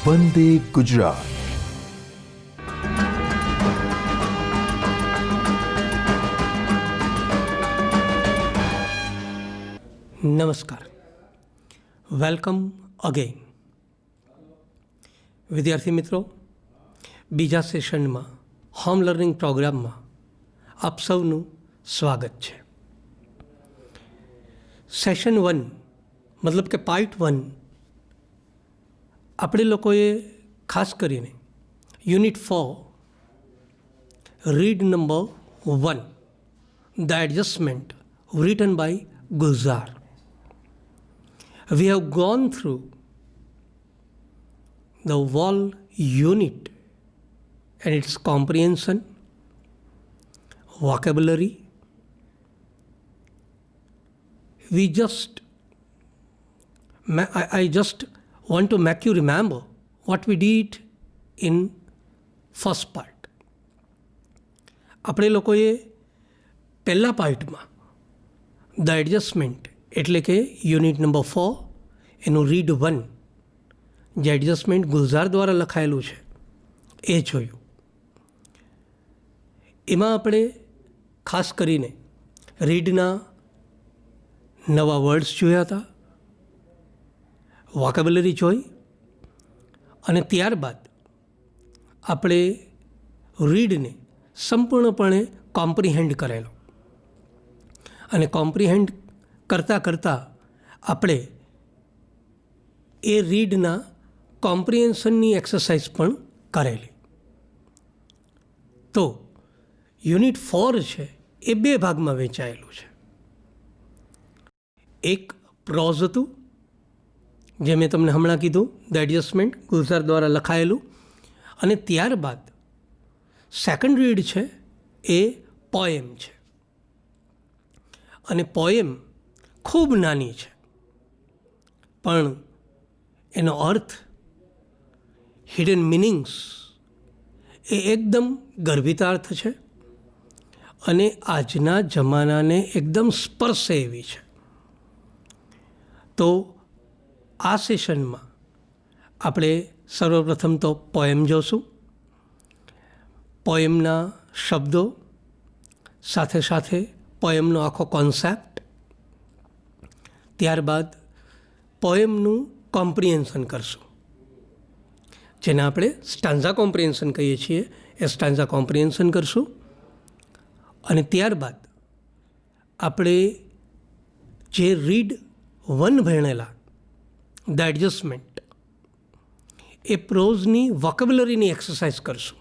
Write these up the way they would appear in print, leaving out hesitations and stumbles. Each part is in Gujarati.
વંદે ગુજરાત. નમસ્કાર, વેલકમ અગેન. વિદ્યાર્થી મિત્રો, બીજા સેશનમાં હોમ લર્નિંગ પ્રોગ્રામમાં આપ સૌનું સ્વાગત છે. સેશન 1 મતલબ કે પાર્ટ 1 આપણે લોકોએ ખાસ કરીને unit 4 read number 1 the adjustment written by Gulzar. We have gone through the whole unit and its comprehension, vocabulary. I just want to make you remember what we did in first part. આપણે લોકોએ પહેલા પાર્ટમાં ધ એડજસ્ટમેન્ટ એટલે કે યુનિટ નંબર 4 એનું રીડ 1 જે એડજસ્ટમેન્ટ ગુલઝાર દ્વારા લખાયેલું છે એ જોયું. એમાં આપણે ખાસ કરીને રીડના નવા વર્ડ્સ જોયા હતા, વોકેબ્યુલરી જોઈ, અને ત્યારબાદ આપણે રીડને સંપૂર્ણપણે કોમ્પ્રિહેન્ડ કરેલો. અને કોમ્પ્રિહેન્ડ કરતાં આપણે એ રીડના કોમ્પ્રિહેન્શનની એક્સરસાઇઝ પણ કરેલી. તો યુનિટ 4 છે એ 2 ભાગમાં વહેંચાયેલું છે. એક પ્રોઝ હતું, જે મેં તમને હમણાં કીધું, ધ એડજસ્ટમેન્ટ ગુલઝાર દ્વારા લખાયેલું, અને ત્યારબાદ સેકન્ડ રીડ છે એ પોએમ છે. અને પોએમ ખૂબ નાની છે, પણ એનો અર્થ, હિડન મિનિંગ્સ એ એકદમ ગર્ભિતાર્થ છે અને આજના જમાનાને એકદમ સ્પર્શે એવી છે. તો આ સેશનમાં આપણે સર્વપ્રથમ તો પોએમ જોશું, પોએમના શબ્દો, સાથે સાથે પોએમનો આખો કોન્સેપ્ટ, ત્યારબાદ પોએમનું કોમ્પ્રિહેન્શન કરશું, જેને આપણે સ્ટાન્ઝા કોમ્પ્રિહેન્શન કહીએ છીએ. એ સ્ટાન્ઝા કોમ્પ્રિહેન્શન કરશું. અને ત્યારબાદ આપણે જે રીડ 1 ભણેલા ધ એડજસ્ટમેન્ટ, એ પ્રોઝની વોકેબ્યુલરીની એક્સરસાઇઝ કરશું.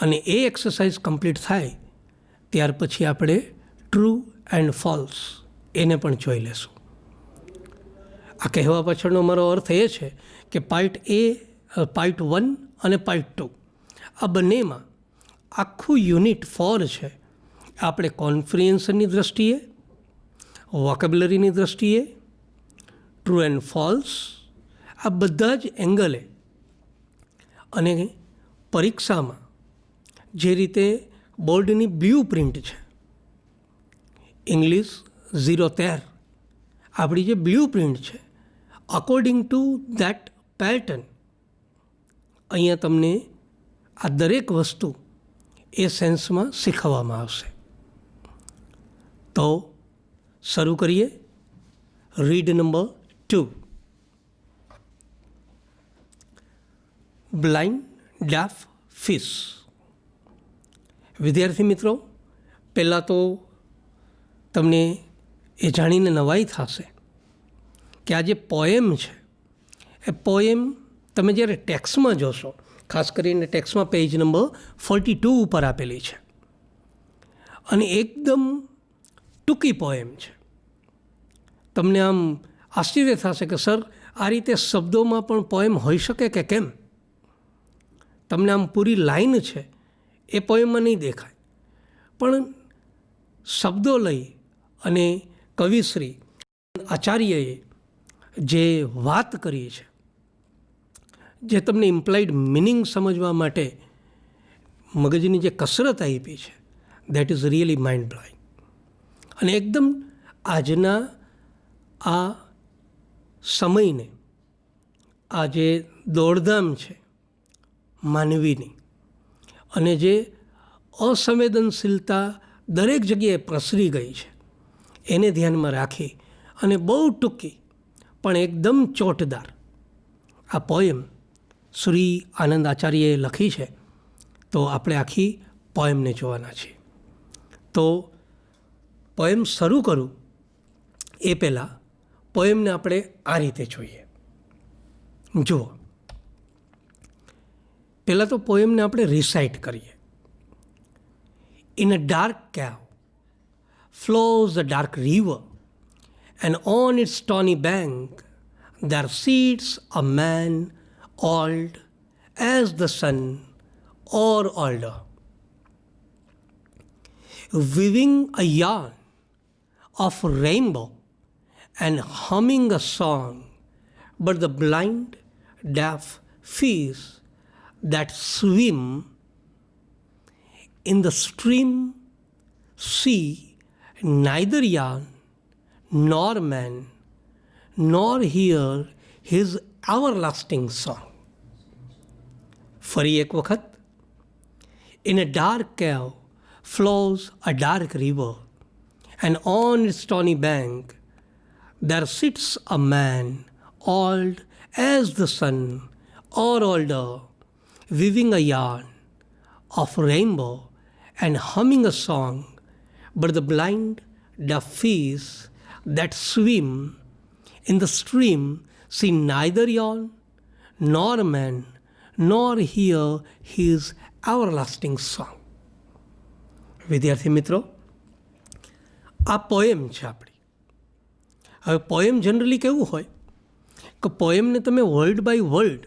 અને એ એક્સરસાઇઝ કમ્પ્લીટ થાય ત્યાર પછી આપણે ટ્રુ એન્ડ ફોલ્સ એને પણ જોઈ લેશું. આ કહેવા પાછળનો મારો અર્થ એ છે કે પાર્ટ 1 અને પાર્ટ 2 આ બંનેમાં આખું યુનિટ 4 છે આપણે કોમ્પ્રિહેન્શનની દૃષ્ટિએ, વોકેબ્યુલરીની દૃષ્ટિએ, ટ્રુ એન્ડ ફોલ્સ, આ બધા જ એંગલે, અને પરીક્ષામાં જે રીતે બોર્ડની બ્લુ પ્રિન્ટ છે, ઇંગ્લિશ 013 આપણી જે બ્લુ પ્રિન્ટ છે, અકોર્ડિંગ ટુ દેટ પેટર્ન અહીંયા તમને આ દરેક વસ્તુ એ સેન્સમાં શીખવવામાં આવશે. તો શરૂ કરીએ. Read number 2. Blind deaf fish. વિદ્યાર્થી મિત્રો, પહેલાં તો તમને એ જાણીને નવાઈ થશે કે આ જે પોએમ છે એ પોએમ તમે જ્યારે ટેક્સ્ટમાં જોશો, ખાસ કરીને ટેક્સ્ટમાં પેજ નંબર 42 ઉપર આપેલી છે, અને એકદમ ટૂંકી પોએમ છે. તમને આમ આશ્ચર્ય થશે કે સર, આ રીતે શબ્દોમાં પણ પોએમ હોઈ શકે કે કેમ? તમને આમ પૂરી લાઈન છે એ પોએમમાં નહીં દેખાય, પણ શબ્દો લઈ અને કવિશ્રી આચાર્યએ જે વાત કરી છે, જે તમને ઇમ્પ્લાઇડ મિનિંગ સમજવા માટે મગજની જે કસરત આપી છે, that is really mind blowing. અને એકદમ આજના આ સમયને આ જે દોડધામ છે માનવીની, અને જે અસંવેદનશીલતા દરેક જગ્યાએ પ્રસરી ગઈ છે, એને ધ્યાનમાં રાખી અને બહુ ટૂંકી પણ એકદમ ચોટદાર આ પોએમ શ્રી આનંદ આચાર્યએ લખી છે. તો આપણે આખી પોએમને જોવાના છીએ. તો પોએમ શરૂ કરું એ પહેલાં પોએમને આપણે આ રીતે જોઈએ. જુઓ, પહેલાં તો પોએમને આપણે રિસાઇટ કરીએ. In a dark cave flows a dark river, and on its stony bank there sits a man old as the sun or older, weaving a yarn of rainbow and humming a song, but the blind, deaf fish that swim in the stream see neither yarn nor man, nor hear his everlasting song. ફરી એક વખત. In a dark cave flows a dark river, and on its stony bank there sits a man old as the sun or older, weaving a yarn of rainbow and humming a song, but the blind, deaf fish that swim in the stream see neither yarn nor man, nor hear his everlasting song. વિદ્યાર્થી મિત્રો, આ પોએમ છે આપણી. હવે પોએમ જનરલી કેવું હોય કે પોએમને તમે વર્ડ બાય વર્ડ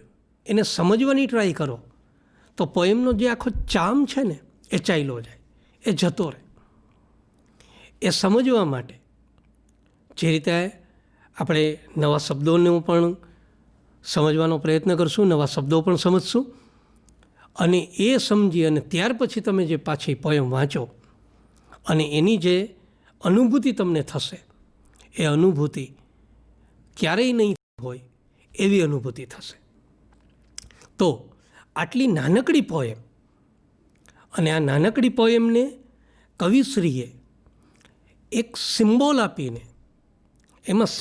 એને સમજવાની ટ્રાય કરો તો પોએમનો જે આખો ચામ છે ને એ ચાલ્યો જાય, એ જતો રહે. એ સમજવા માટે જે રીતે આપણે નવા શબ્દોનું પણ સમજવાનો પ્રયત્ન કરશું, નવા શબ્દો પણ સમજશું, અને એ સમજી અને ત્યાર પછી તમે જે પાછી પોએમ વાંચો અને એની જે અનુભૂતિ તમને થશે, એ અનુભૂતિ ક્યારેય નહીં હોય એવી અનુભૂતિ થશે. તો આટલી નાનકડી પોએમ, અને આ નાનકડી પોએમને કવિશ્રીએ એક સિમ્બોલ આપીને એમાં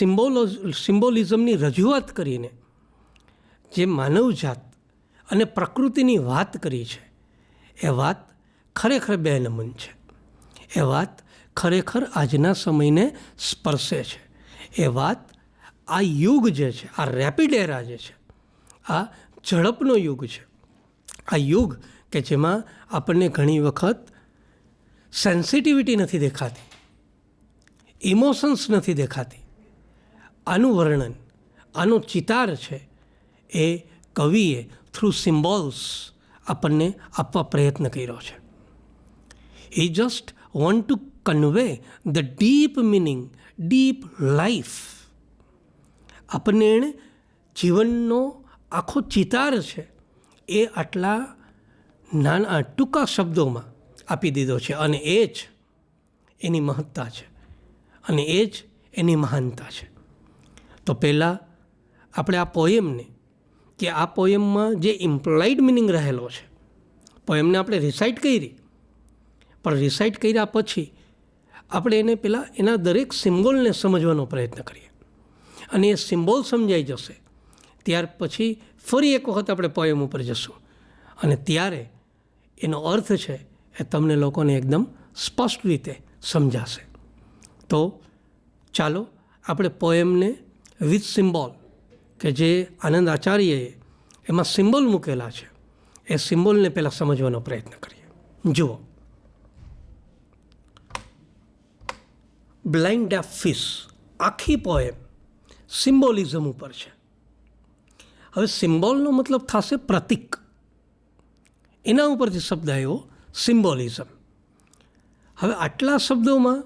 સિમ્બોલિઝમની રજૂઆત કરીને જે માનવજાત અને પ્રકૃતિની વાત કરી છે, એ વાત ખરેખર બે નમન છે. એ વાત ખરેખર આજના સમયને સ્પર્શે છે. એ વાત આ યુગ જે છે, આ રેપિડ એરા જે છે, આ ઝડપનો યુગ છે, આ યુગ કે જેમાં આપણને ઘણી વખત સેન્સિટિવિટી નથી દેખાતી, ઇમોશન્સ નથી દેખાતી, આનું વર્ણન, આનો ચિતાર છે એ કવિએ થ્રુ સિમ્બોલ્સ આપણને આપવા પ્રયત્ન કર્યો છે. હી just want to convey the deep meaning, deep life. આપણને એણે જીવનનો આખો ચિતાર છે એ આટલા નાના ટૂંકા શબ્દોમાં આપી દીધો છે, અને એ જ એની મહત્તા છે, અને એ જ એની મહાનતા છે. તો પહેલાં આપણે આ પોએમને, કે આ પોએમમાં જે ઇમ્પ્લાઇડ મિનિંગ રહેલો છે, પોએમને આપણે રિસાઇટ કરી, પણ રિસાઇટ કર્યા પછી આપણે એને પહેલાં એના દરેક સિમ્બોલને સમજવાનો પ્રયત્ન કરીએ, અને એ સિમ્બોલ સમજાઈ જશે ત્યાર પછી ફરી એક વખત આપણે પોએમ ઉપર જશું, અને ત્યારે એનો અર્થ છે એ તમને લોકોને એકદમ સ્પષ્ટ રીતે સમજાશે. તો ચાલો આપણે પોએમને વિથ સિમ્બોલ, કે જે આનંદ આચાર્યએ એમાં સિમ્બોલ મૂકેલા છે, એ સિમ્બોલને પહેલાં સમજવાનો પ્રયત્ન કરીએ. જુઓ, બ્લાઇન્ડ ડેફ ફિશ, આખી પોએમ સિમ્બોલિઝમ ઉપર છે. હવે સિમ્બોલનો મતલબ થશે પ્રતીક, એના ઉપરથી શબ્દ આવ્યો સિમ્બોલિઝમ. હવે આટલા શબ્દોમાં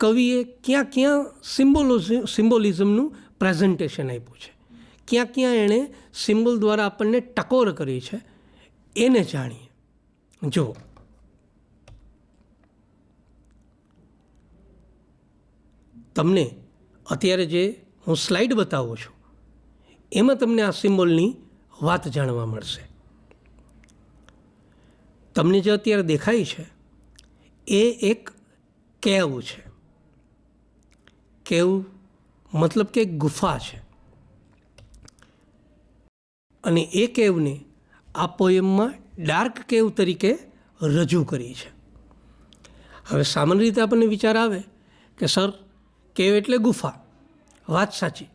કવિએ ક્યાં ક્યાં સિમ્બોલિઝમનું પ્રેઝન્ટેશન આપ્યું છે, ક્યાં ક્યાં એણે સિમ્બોલ દ્વારા આપણને ટકોર કરી છે, એને જાણીએ. જુઓ, તમને અત્યારે જે હું સ્લાઇડ બતાવું છું એમાં તમને આ સિમ્બોલની વાત જાણવા મળશે. તમને જે અત્યારે દેખાય છે એ એક કેવ છે. કેવ મતલબ કે એક ગુફા છે. અને એ કેવને આ પોયમમાં ડાર્ક કેવ તરીકે રજૂ કરી છે. હવે સામાન્ય રીતે આપણને વિચાર આવે કે સર કેવ એટલે ગુફા, વાત સાચી,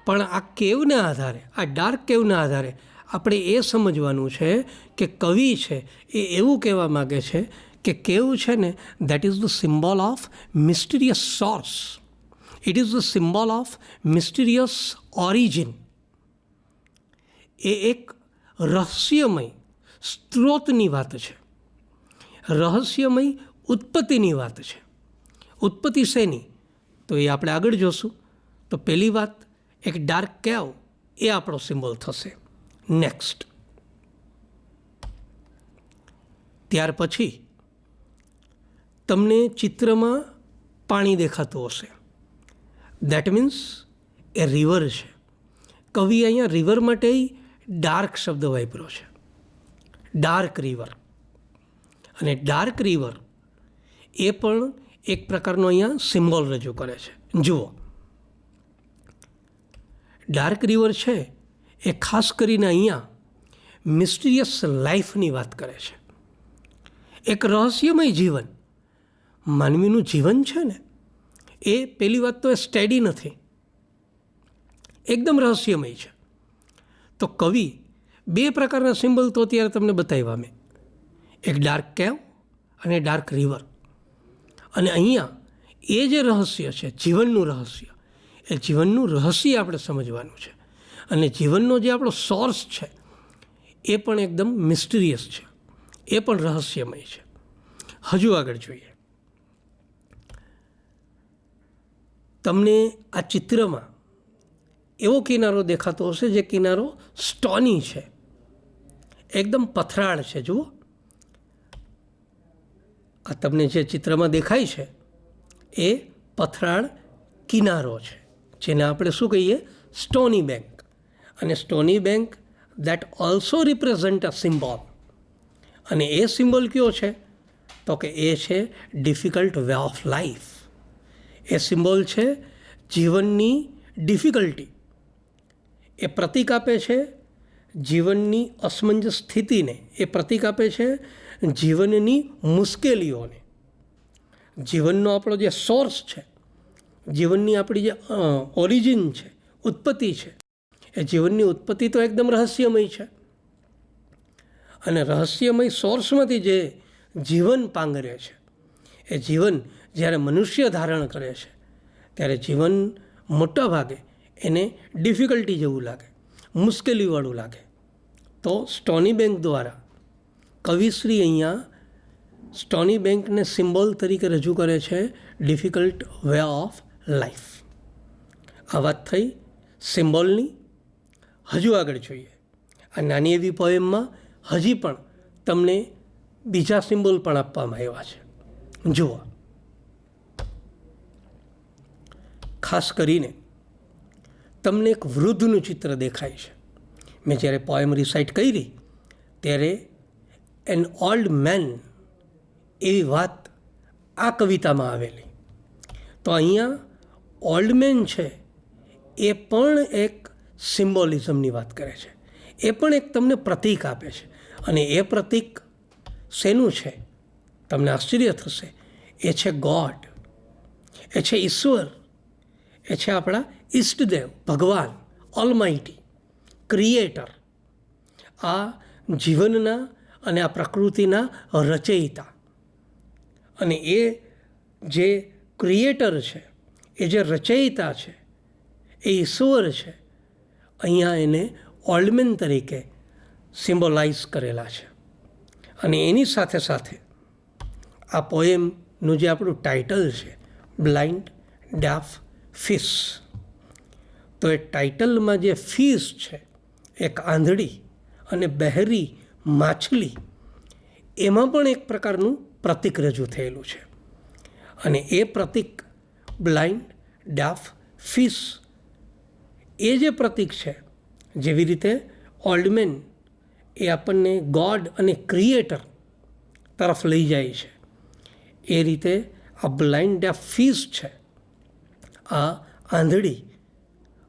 પણ આ કેવના આધારે, આ ડાર્ક કેવના આધારે આપણે એ સમજવાનું છે કે કવિ છે એ એવું કહેવા માગે છે કે કેવ છે ને that is the symbol of mysterious source. It is the symbol of mysterious origin. એ એક રહસ્યમય સ્ત્રોતની વાત છે, રહસ્યમય ઉત્પત્તિની વાત છે. ઉત્પત્તિ શેની? તો એ આપણે આગળ જોશું. તો પહેલી વાત, એક ડાર્ક કેવ એ આપણો સિમ્બોલ થશે. નેક્સ્ટ, ત્યાર પછી તમને ચિત્રમાં પાણી દેખાતું હશે. દેટ મીન્સ એ રિવર છે. કવિ અહીંયા રિવર માટે ડાર્ક શબ્દ વાપર્યો છે, ડાર્ક રિવર. અને ડાર્ક રિવર એ પણ એક પ્રકારનો અહીંયા સિમ્બોલ રજૂ કરે છે. જુઓ, ડાર્ક રિવર છે એ ખાસ કરીને અહીંયા મિસ્ટીરિયસ લાઈફની વાત કરે છે. એક રહસ્યમય જીવન, માનવીનું જીવન છે ને એ પહેલી વાત તો એ સ્ટેડી નથી, એકદમ રહસ્યમય છે. તો કવિ બે પ્રકારના સિમ્બોલ તો અત્યારે તમને બતાવ્યા મેં, એક ડાર્ક કેવ અને ડાર્ક રિવર. અને અહીંયા એ જે રહસ્ય છે, જીવનનું રહસ્ય, એ જીવનનું રહસ્ય આપણે સમજવાનું છે. અને જીવનનો જે આપણો સોર્સ છે એ પણ એકદમ મિસ્ટીરિયસ છે, એ પણ રહસ્યમય છે. હજુ આગળ જોઈએ. તમને આ ચિત્રમાં એવો કિનારો દેખાતો હશે જે કિનારો સ્ટોની છે, એકદમ પથરાળ છે. જુઓ, આ તમને જે ચિત્રમાં દેખાય છે એ પથરાળ કિનારો છે, જેને આપણે શું કહીએ? Stony bank. અને stony bank that also represent a symbol. અને એ સિમ્બોલ કયો છે? તો કે એ છે ડિફિકલ્ટ વે ઓફ લાઈફ. એ સિમ્બોલ છે જીવનની ડિફિકલ્ટી. એ પ્રતીક આપે છે જીવનની અસમંજસ સ્થિતિને, એ પ્રતીક આપે છે જીવનની મુશ્કેલીઓને. જીવનનો આપણો જે સોર્સ છે, જીવનની આપણી જે ઓરિજિન છે, ઉત્પત્તિ છે, એ જીવનની ઉત્પત્તિ તો એકદમ રહસ્યમય છે. અને રહસ્યમય સોર્સમાંથી જે જીવન પાંગરે છે, એ જીવન જ્યારે મનુષ્ય ધારણ કરે છે ત્યારે જીવન મોટા ભાગે એને ડિફિકલ્ટી જેવું લાગે, મુશ્કેલીવાળું લાગે. તો સ્ટોની બેંક દ્વારા કવિશ્રી અહીંયા સ્ટોની બેંકને સિમ્બોલ તરીકે રજૂ કરે છે ડિફિકલ્ટ વે ઓફ લાઈફ. આ વાત થઈ સિમ્બોલની. હજુ આગળ જોઈએ. આ નાની એવી પોએમમાં હજી પણ તમને બીજા સિમ્બોલ પણ આપવામાં આવ્યા છે. જુઓ, ખાસ કરીને તમને એક વૃદ્ધનું ચિત્ર દેખાય છે. મેં જ્યારે પોએમ રિસાઇટ કરી ત્યારે એન ઓલ્ડ મેન એવી વાત આ કવિતામાં આવેલી. તો અહીંયા ઓલ્ડ મેન છે એ પણ એક સિમ્બોલિઝમની વાત કરે છે, એ પણ એક તમને પ્રતીક આપે છે. અને એ પ્રતીક શેનું છે? તમને આશ્ચર્ય થશે. એ છે ગોડ, એ છે ઈશ્વર, એ છે આપણા ઈષ્ટદેવ ભગવાન, ઓલમાઇટી, ક્રિએટર, આ જીવનના અને આ પ્રકૃતિના રચયિતા. અને એ જે ક્રિએટર છે, એ જે રચયિતા છે, એ ઈશ્વર છે. અહીંયા એને ઓલ્ડમેન તરીકે સિમ્બોલાઇઝ કરેલા છે. અને એની સાથે સાથે આ પોએમનું જે આપણું ટાઇટલ છે બ્લાઇન્ડ ડેફ ફિશ, તો એ ટાઇટલમાં જે ફિશ છે, એક આંધળી અને બહેરી માછલી, એમાં પણ એક પ્રકારનું પ્રતીક રજૂ થયેલું છે. અને એ પ્રતીક બ્લાઇન્ડ ડેફ ફિશ, એ જે પ્રતીક છે જેવી રીતે ઓલ્ડમેન એ આપણને ગોડ અને ક્રિએટર તરફ લઈ જાય છે, એ રીતે આ બ્લાઇન્ડ ડેફ ફિશ છે, આ આંધળી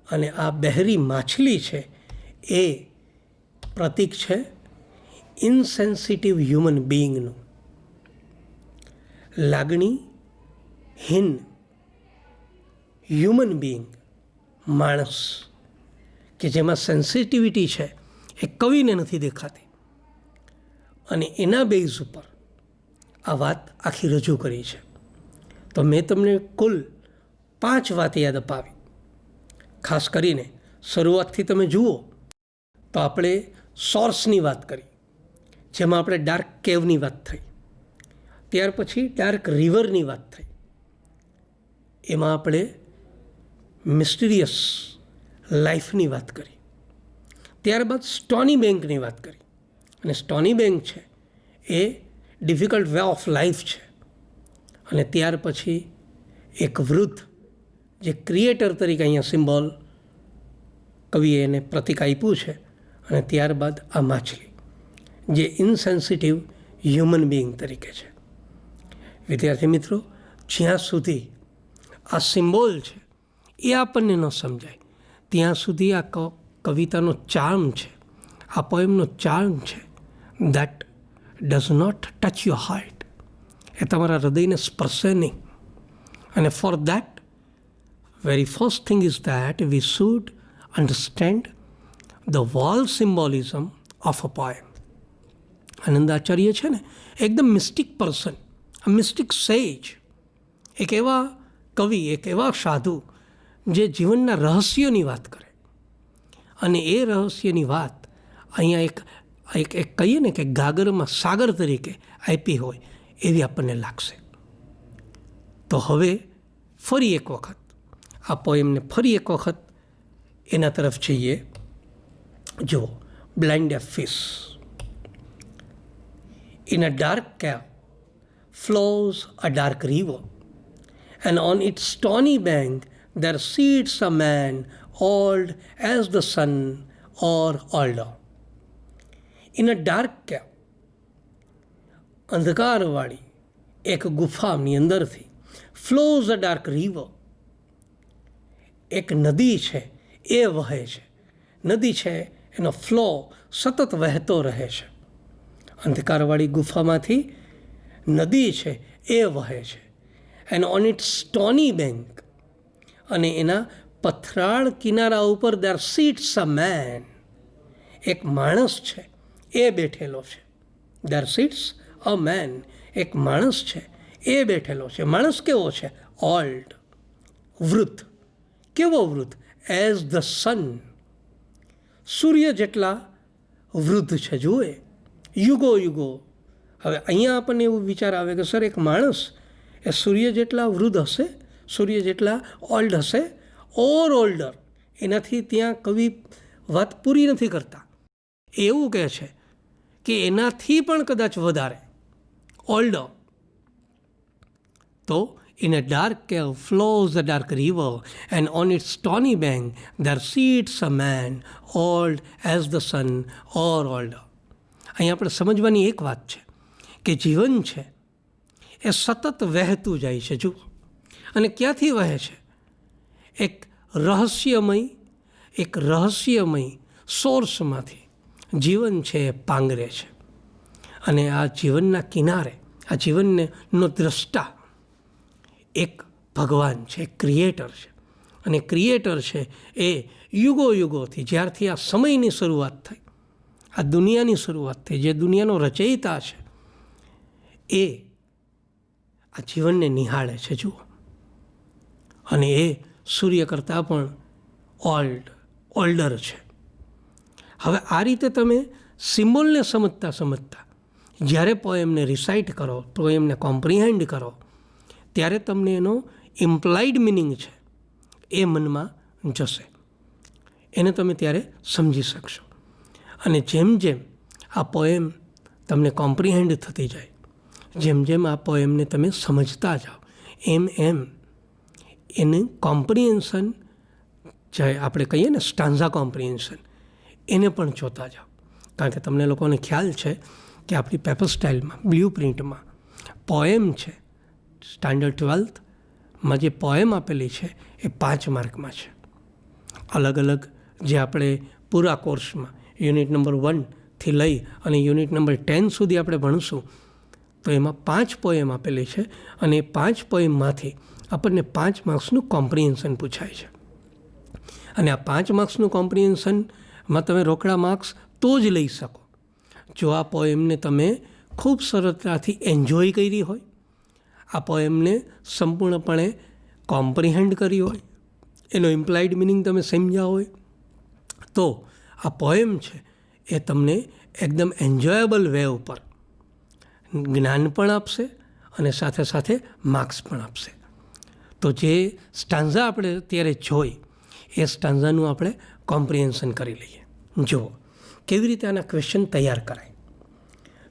અને આ બહેરી માછલી છે, એ પ્રતીક છે ઇનસેન્સિટિવ હ્યુમન બિઈંગનું, લાગણીહીન હ્યુમન બિઈંગ, માણસ કે જેમાં સેન્સિટિવિટી છે એ કવિને નથી દેખાતી. અને એના બેઝ ઉપર આ વાત આખી રજૂ કરી છે. તો મેં તમને કુલ 5 વાત યાદ અપાવી. ખાસ કરીને શરૂઆતથી તમે જુઓ તો આપણે સોર્સની વાત કરી, જેમાં આપણે ડાર્ક કેવની વાત થઈ. ત્યાર પછી ડાર્ક રિવરની વાત થઈ, એમાં આપણે મિસ્ટીરિયસ લાઈફની વાત કરી. ત્યારબાદ સ્ટોની બેંકની વાત કરી, અને સ્ટોની બેંક છે એ ડિફિકલ્ટ વે ઓફ લાઈફ છે. અને ત્યાર પછી એક વૃદ્ધ, જે ક્રિએટર તરીકે અહીંયા સિમ્બોલ કવિએ એને પ્રતીક આપ્યું છે, અને ત્યારબાદ આ માછલી જે ઇનસેન્સિટિવ હ્યુમન બિઈંગ તરીકે છે. વિદ્યાર્થી મિત્રો, જ્યાં સુધી આ સિમ્બોલ છે એ આપણને ન સમજાય ત્યાં સુધી આ કવિતાનો ચાર્મ છે, આ પોએમનો ચાર્મ છે, that does not touch your heart. એ તમારા હૃદયને સ્પર્શે નહીં. અને for that very first thing is that we should understand the wall symbolism of a poem. આનંદાચાર્ય છે ને એકદમ mistake person, a mystic sage, એક એવા કવિ, એક એવા સાધુ જે જીવનના રહસ્યોની વાત કરે, અને એ રહસ્યની વાત અહીંયા એક કહીએ ને કે ગાગરમાં સાગર તરીકે આપી હોય એવી આપણને લાગશે. તો હવે ફરી એક વખત આ પોએમને ફરી એક વખત એના તરફ જઈએ. જુઓ, blind deaf fish. In a dark cave flows a dark river, and on its stony bank there sits a man old as the sun or older. In a dark cave, અંધકારવાળી એક ગુફાની અંદરથી flows a dark river, એક નદી છે એ વહે છે. નદી છે એનો ફ્લો સતત વહેતો રહે છે. અંધકારવાળી ગુફામાંથી નદી છે એ વહે છે. And on it stony bank, અને એના પથરાળ કિનારા ઉપર દેર સીટ્સ અ મેન, એક માણસ છે એ બેઠેલો છે. દેર સીટ્સ અ મેન, એક માણસ છે એ બેઠેલો છે. માણસ કેવો છે? ઓલ્ડ, વૃદ્ધ. કેવો વૃદ્ધ? એઝ ધ સન, સૂર્ય જેટલા વૃદ્ધ છે. જુએ, યુગો યુગો. હવે અહીંયા આપણને એવું વિચાર આવે કે સર એક માણસ એ સૂર્ય જેટલા વૃદ્ધ હશે, સૂર્ય જેટલા ઓલ્ડ હશે, ઓર ઓલ્ડર. એનાથી ત્યાં કવિ વાત પૂરી નથી કરતા. એવું કહે છે કે એનાથી પણ કદાચ વધારે ઓલ્ડર. તો in a dark cave flows a dark river, and on its stony bank there sits a man old as the sun or older. અહીં આપણે સમજવાની એક વાત છે કે જીવન છે એ સતત વહેતું જાય છે. જુઓ, અને ક્યાંથી વહે છે? એક રહસ્યમય સોર્સમાંથી જીવન છે એ પાંગરે છે. અને આ જીવનના કિનારે, આ જીવનનો દ્રષ્ટા એક ભગવાન છે, એક ક્રિએટર છે. અને ક્રિએટર છે એ યુગોથી, જ્યારથી આ સમયની શરૂઆત થઈ, આ દુનિયાની શરૂઆત થઈ, જે દુનિયાનો રચયિતા છે એ આ જીવનને નિહાળે છે. જુઓ, અને એ સૂર્ય કરતાં પણ ઓલ્ડર છે. હવે આ રીતે તમે સિમ્બોલને સમજતા જ્યારે પોએમને રિસાઇટ કરો, પોએમને કોમ્પ્રિહેન્ડ કરો, ત્યારે તમને એનો ઇમ્પ્લાઇડ મિનિંગ છે એ મનમાં જશે. એને તમે ત્યારે સમજી શકશો. અને જેમ જેમ આ પોએમ તમને કોમ્પ્રિહેન્ડ થતી જાય, જેમ જેમ આ પોએમને તમે સમજતા જાઓ, એમ એનું કોમ્પ્રિહેન્શન, જે આપણે કહીએ ને સ્ટાન્ઝા કોમ્પ્રિહેન્શન, એને પણ જોતા જાઓ. કારણ કે તમને લોકોને ખ્યાલ છે કે આપણી પેપર સ્ટાઇલમાં બ્લુ પ્રિન્ટમાં પોએમ છે, સ્ટાન્ડર્ડ 12થમાં જે પોએમ આપેલી છે એ 5 માર્કમાં છે. અલગ અલગ જે આપણે પૂરા કોર્સમાં યુનિટ નંબર 1થી લઈ અને યુનિટ નંબર 10 સુધી આપણે ભણશું તો એમાં 5 પોએમ આપેલી છે અને એ 5 પોએમમાંથી આપણને 5 માર્ક્સનું કોમ્પ્રિહેન્શન પૂછાય છે. અને આ 5 માર્ક્સનું કોમ્પ્રિહેન્શનમાં તમે રોકડા માર્ક્સ તો જ લઈ શકો જો આ પોએમને તમે ખૂબ સરળતાથી એન્જોય કરી હોય, આ પોએમને સંપૂર્ણપણે કોમ્પ્રિહેન્ડ કરી હોય, એનો ઇમ્પ્લાઇડ મિનિંગ તમે સમજ્યા હોય, તો આ પોએમ છે એ તમને એકદમ એન્જોયેબલ વે ઉપર જ્ઞાન પણ આપશે અને સાથે સાથે માર્ક્સ પણ આપશે. તો જે સ્ટાન્ઝા આપણે અત્યારે જોઈ એ સ્ટાન્ઝાનું આપણે કોમ્પ્રિહેન્શન કરી લઈએ. જુઓ કેવી રીતે આના ક્વેશ્ચન તૈયાર કરાય.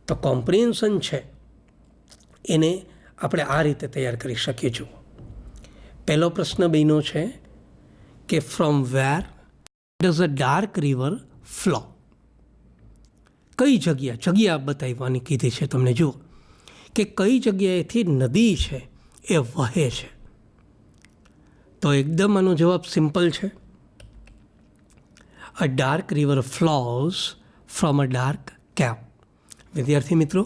તો કોમ્પ્રિહેન્શન છે એને આપણે આ રીતે તૈયાર કરી શકીએ. જુઓ, પહેલો પ્રશ્ન બન્યો છે કે from where does a dark river flow. કઈ જગ્યા બતાવવાની કીધી છે તમને. જુઓ કે કઈ જગ્યાએથી નદી છે એ વહે છે. તો એકદમ આનો જવાબ સિમ્પલ છે. A dark river flows from a dark કેવ. વિદ્યાર્થી મિત્રો,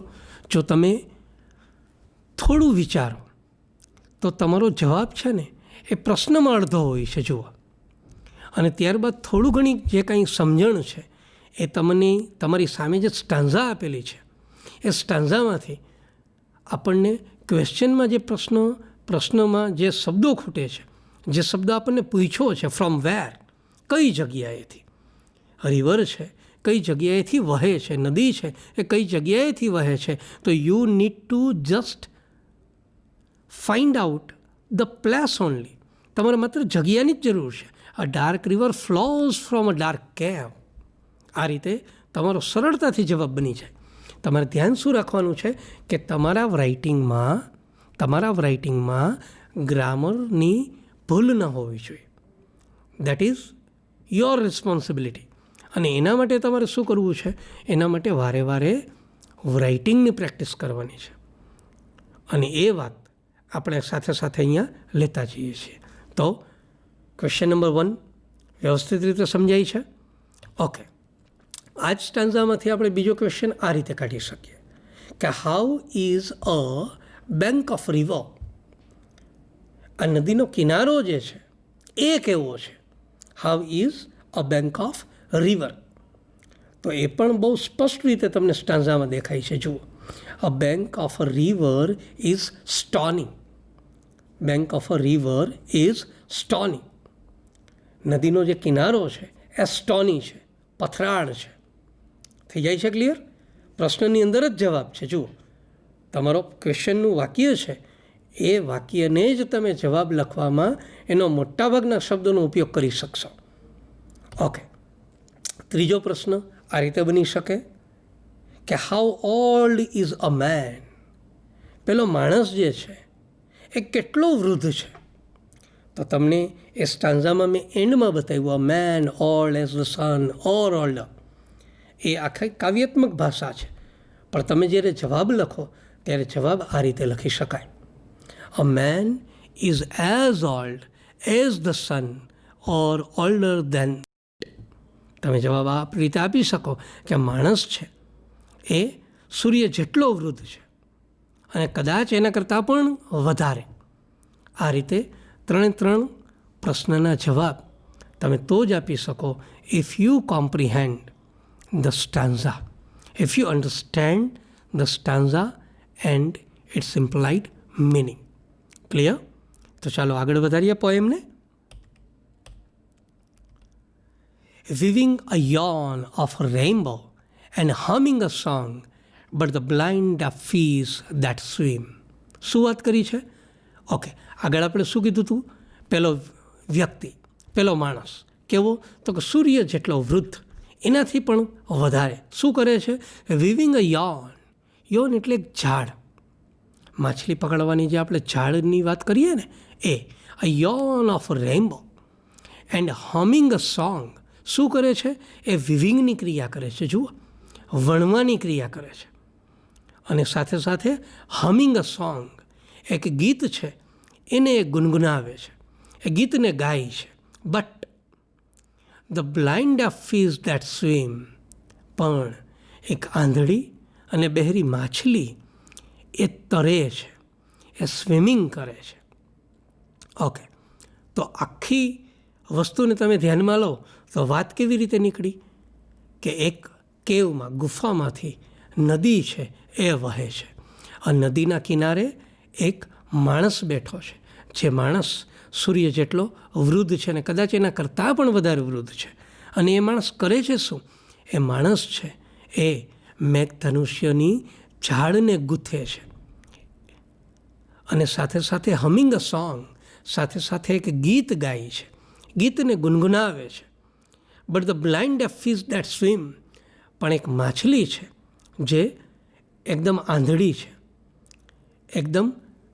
જો તમે થોડું વિચારો તો તમારો જવાબ છે ને એ પ્રશ્નમાં અડધો હોય છે. જુઓ, અને ત્યારબાદ થોડું ઘણી જે કાંઈ સમજણ છે એ તમને તમારી સામે જે સ્ટાન્ઝા આપેલી છે એ સ્ટાન્ઝામાંથી આપણને ક્વેશ્ચનમાં જે પ્રશ્નમાં જે શબ્દો ખૂટે છે, જે શબ્દ આપણને પૂછ્યો છે ફ્રોમ વેર, કઈ જગ્યાએથી રિવર છે, કઈ જગ્યાએથી વહે છે, નદી છે એ કઈ જગ્યાએથી વહે છે, તો you need to just find out the place only. તમારે માત્ર જગ્યાની જ જરૂર છે. A dark river flows from a dark કેવ. આ રીતે તમારો સરળતાથી જવાબ બની જાય. તમારે ધ્યાન શું રાખવાનું છે કે તમારા રાઇટિંગમાં ગ્રામરની ભૂલ ન હોવી જોઈએ. That is your responsibility. અને એના માટે તમારે શું કરવું છે, એના માટે વારે વારે રાઇટિંગની પ્રેક્ટિસ કરવાની છે. અને એ વાત આપણે સાથે સાથે અહીંયા લેતા જઈએ છીએ. તો ક્વેશ્ચન નંબર 1 વ્યવસ્થિત રીતે સમજાય છે. ઓકે, આ જ સ્ટાન્ઝામાંથી આપણે બીજો ક્વેશ્ચન આ રીતે કાઢી શકીએ કે how is a bank of river. આ નદીનો કિનારો જે છે એ કેવો છે. How is a bank of river. તો એ પણ બહુ સ્પષ્ટ રીતે તમને સ્ટાન્ઝામાં દેખાય છે. જુઓ, a bank of a river is stony. Bank of a river is stony. નદીનો જે કિનારો છે એ સ્ટોની છે, પથરાળ છે. થઈ જાય છે ક્લિયર? પ્રશ્નની અંદર જ જવાબ છે. જુઓ, તમારો ક્વેશ્ચનનું વાક્ય છે એ વાક્યને જ તમે જવાબ લખવામાં એનો મોટાભાગના શબ્દોનો ઉપયોગ કરી શકશો. ઓકે, ત્રીજો પ્રશ્ન આ રીતે બની શકે કે how old is a man. પેલો માણસ જે છે એ કેટલો વૃદ્ધ છે. તો તમને એ સ્ટાન્ઝામાં મેં એન્ડમાં બતાવ્યું a man old as the sun or older. એ આખી કાવ્યાત્મક ભાષા છે, પણ તમે જ્યારે જવાબ લખો ત્યારે જવાબ આ રીતે લખી શકાય. A man is as old as the sun or older than. તમે જવાબ આ રીતે આપી શકો કે માણસ છે એ સૂર્ય જેટલો વૃદ્ધ છે અને કદાચ એના કરતાં પણ વધારે. આ રીતે 3 પ્રશ્નના જવાબ તમે તો જ આપી શકો if you comprehend the stanza, if you understand the stanza and its implied meaning. Clear? તો ચાલો આગળ વધારીએ પોએમને. Weaving a yarn of a rainbow and humming a song, but the blind are fish that swim. શું વાત કરી છે? ઓકે, આગળ આપણે શું કીધું હતું? પેલો વ્યક્તિ, પેલો માણસ કેવો? તો કે સૂર્ય જેટલો વૃદ્ધ, એનાથી પણ વધારે. શું કરે છે? વીવિંગ અ yarn. yarn એટલે એક ઝાડ. માછલી પકડવાની જે આપણે ઝાડની વાત કરીએ ને એ. અ yarn of a rainbow and humming a song. શું કરે છે? એ વિવિંગની ક્રિયા કરે છે. જુઓ, વણવાની ક્રિયા કરે છે. અને સાથે સાથે હમિંગ અ સોંગ, એક ગીત છે એને એ ગુનગુનાવે છે, એ ગીતને ગાય છે. But the blind of fish that swim, પણ એક આંધળી અને બહેરી માછલી એ તરે છે, એ સ્વિમિંગ કરે છે. ઓકે, તો આખી વસ્તુને તમે ધ્યાનમાં લો તો વાત કેવી રીતે નીકળી કે એક કેવમાં, ગુફામાંથી નદી છે એ વહે છે. આ નદીના કિનારે એક માણસ બેઠો છે, જે માણસ સૂર્ય જેટલો વૃદ્ધ છે અને કદાચ એના કરતાં પણ વધારે વૃદ્ધ છે. અને એ માણસ કરે છે શું? એ માણસ છે એ મેઘધનુષ્યની ઝાડને ગૂંથે છે. અને સાથે સાથે હમિંગ અ સોંગ, સાથે સાથે એક ગીત ગાય છે, ગીતને ગુનગુનાવે છે. But the blind of fish that swim, પણ એક માછલી છે જે એકદમ આંધળી છે, એકદમ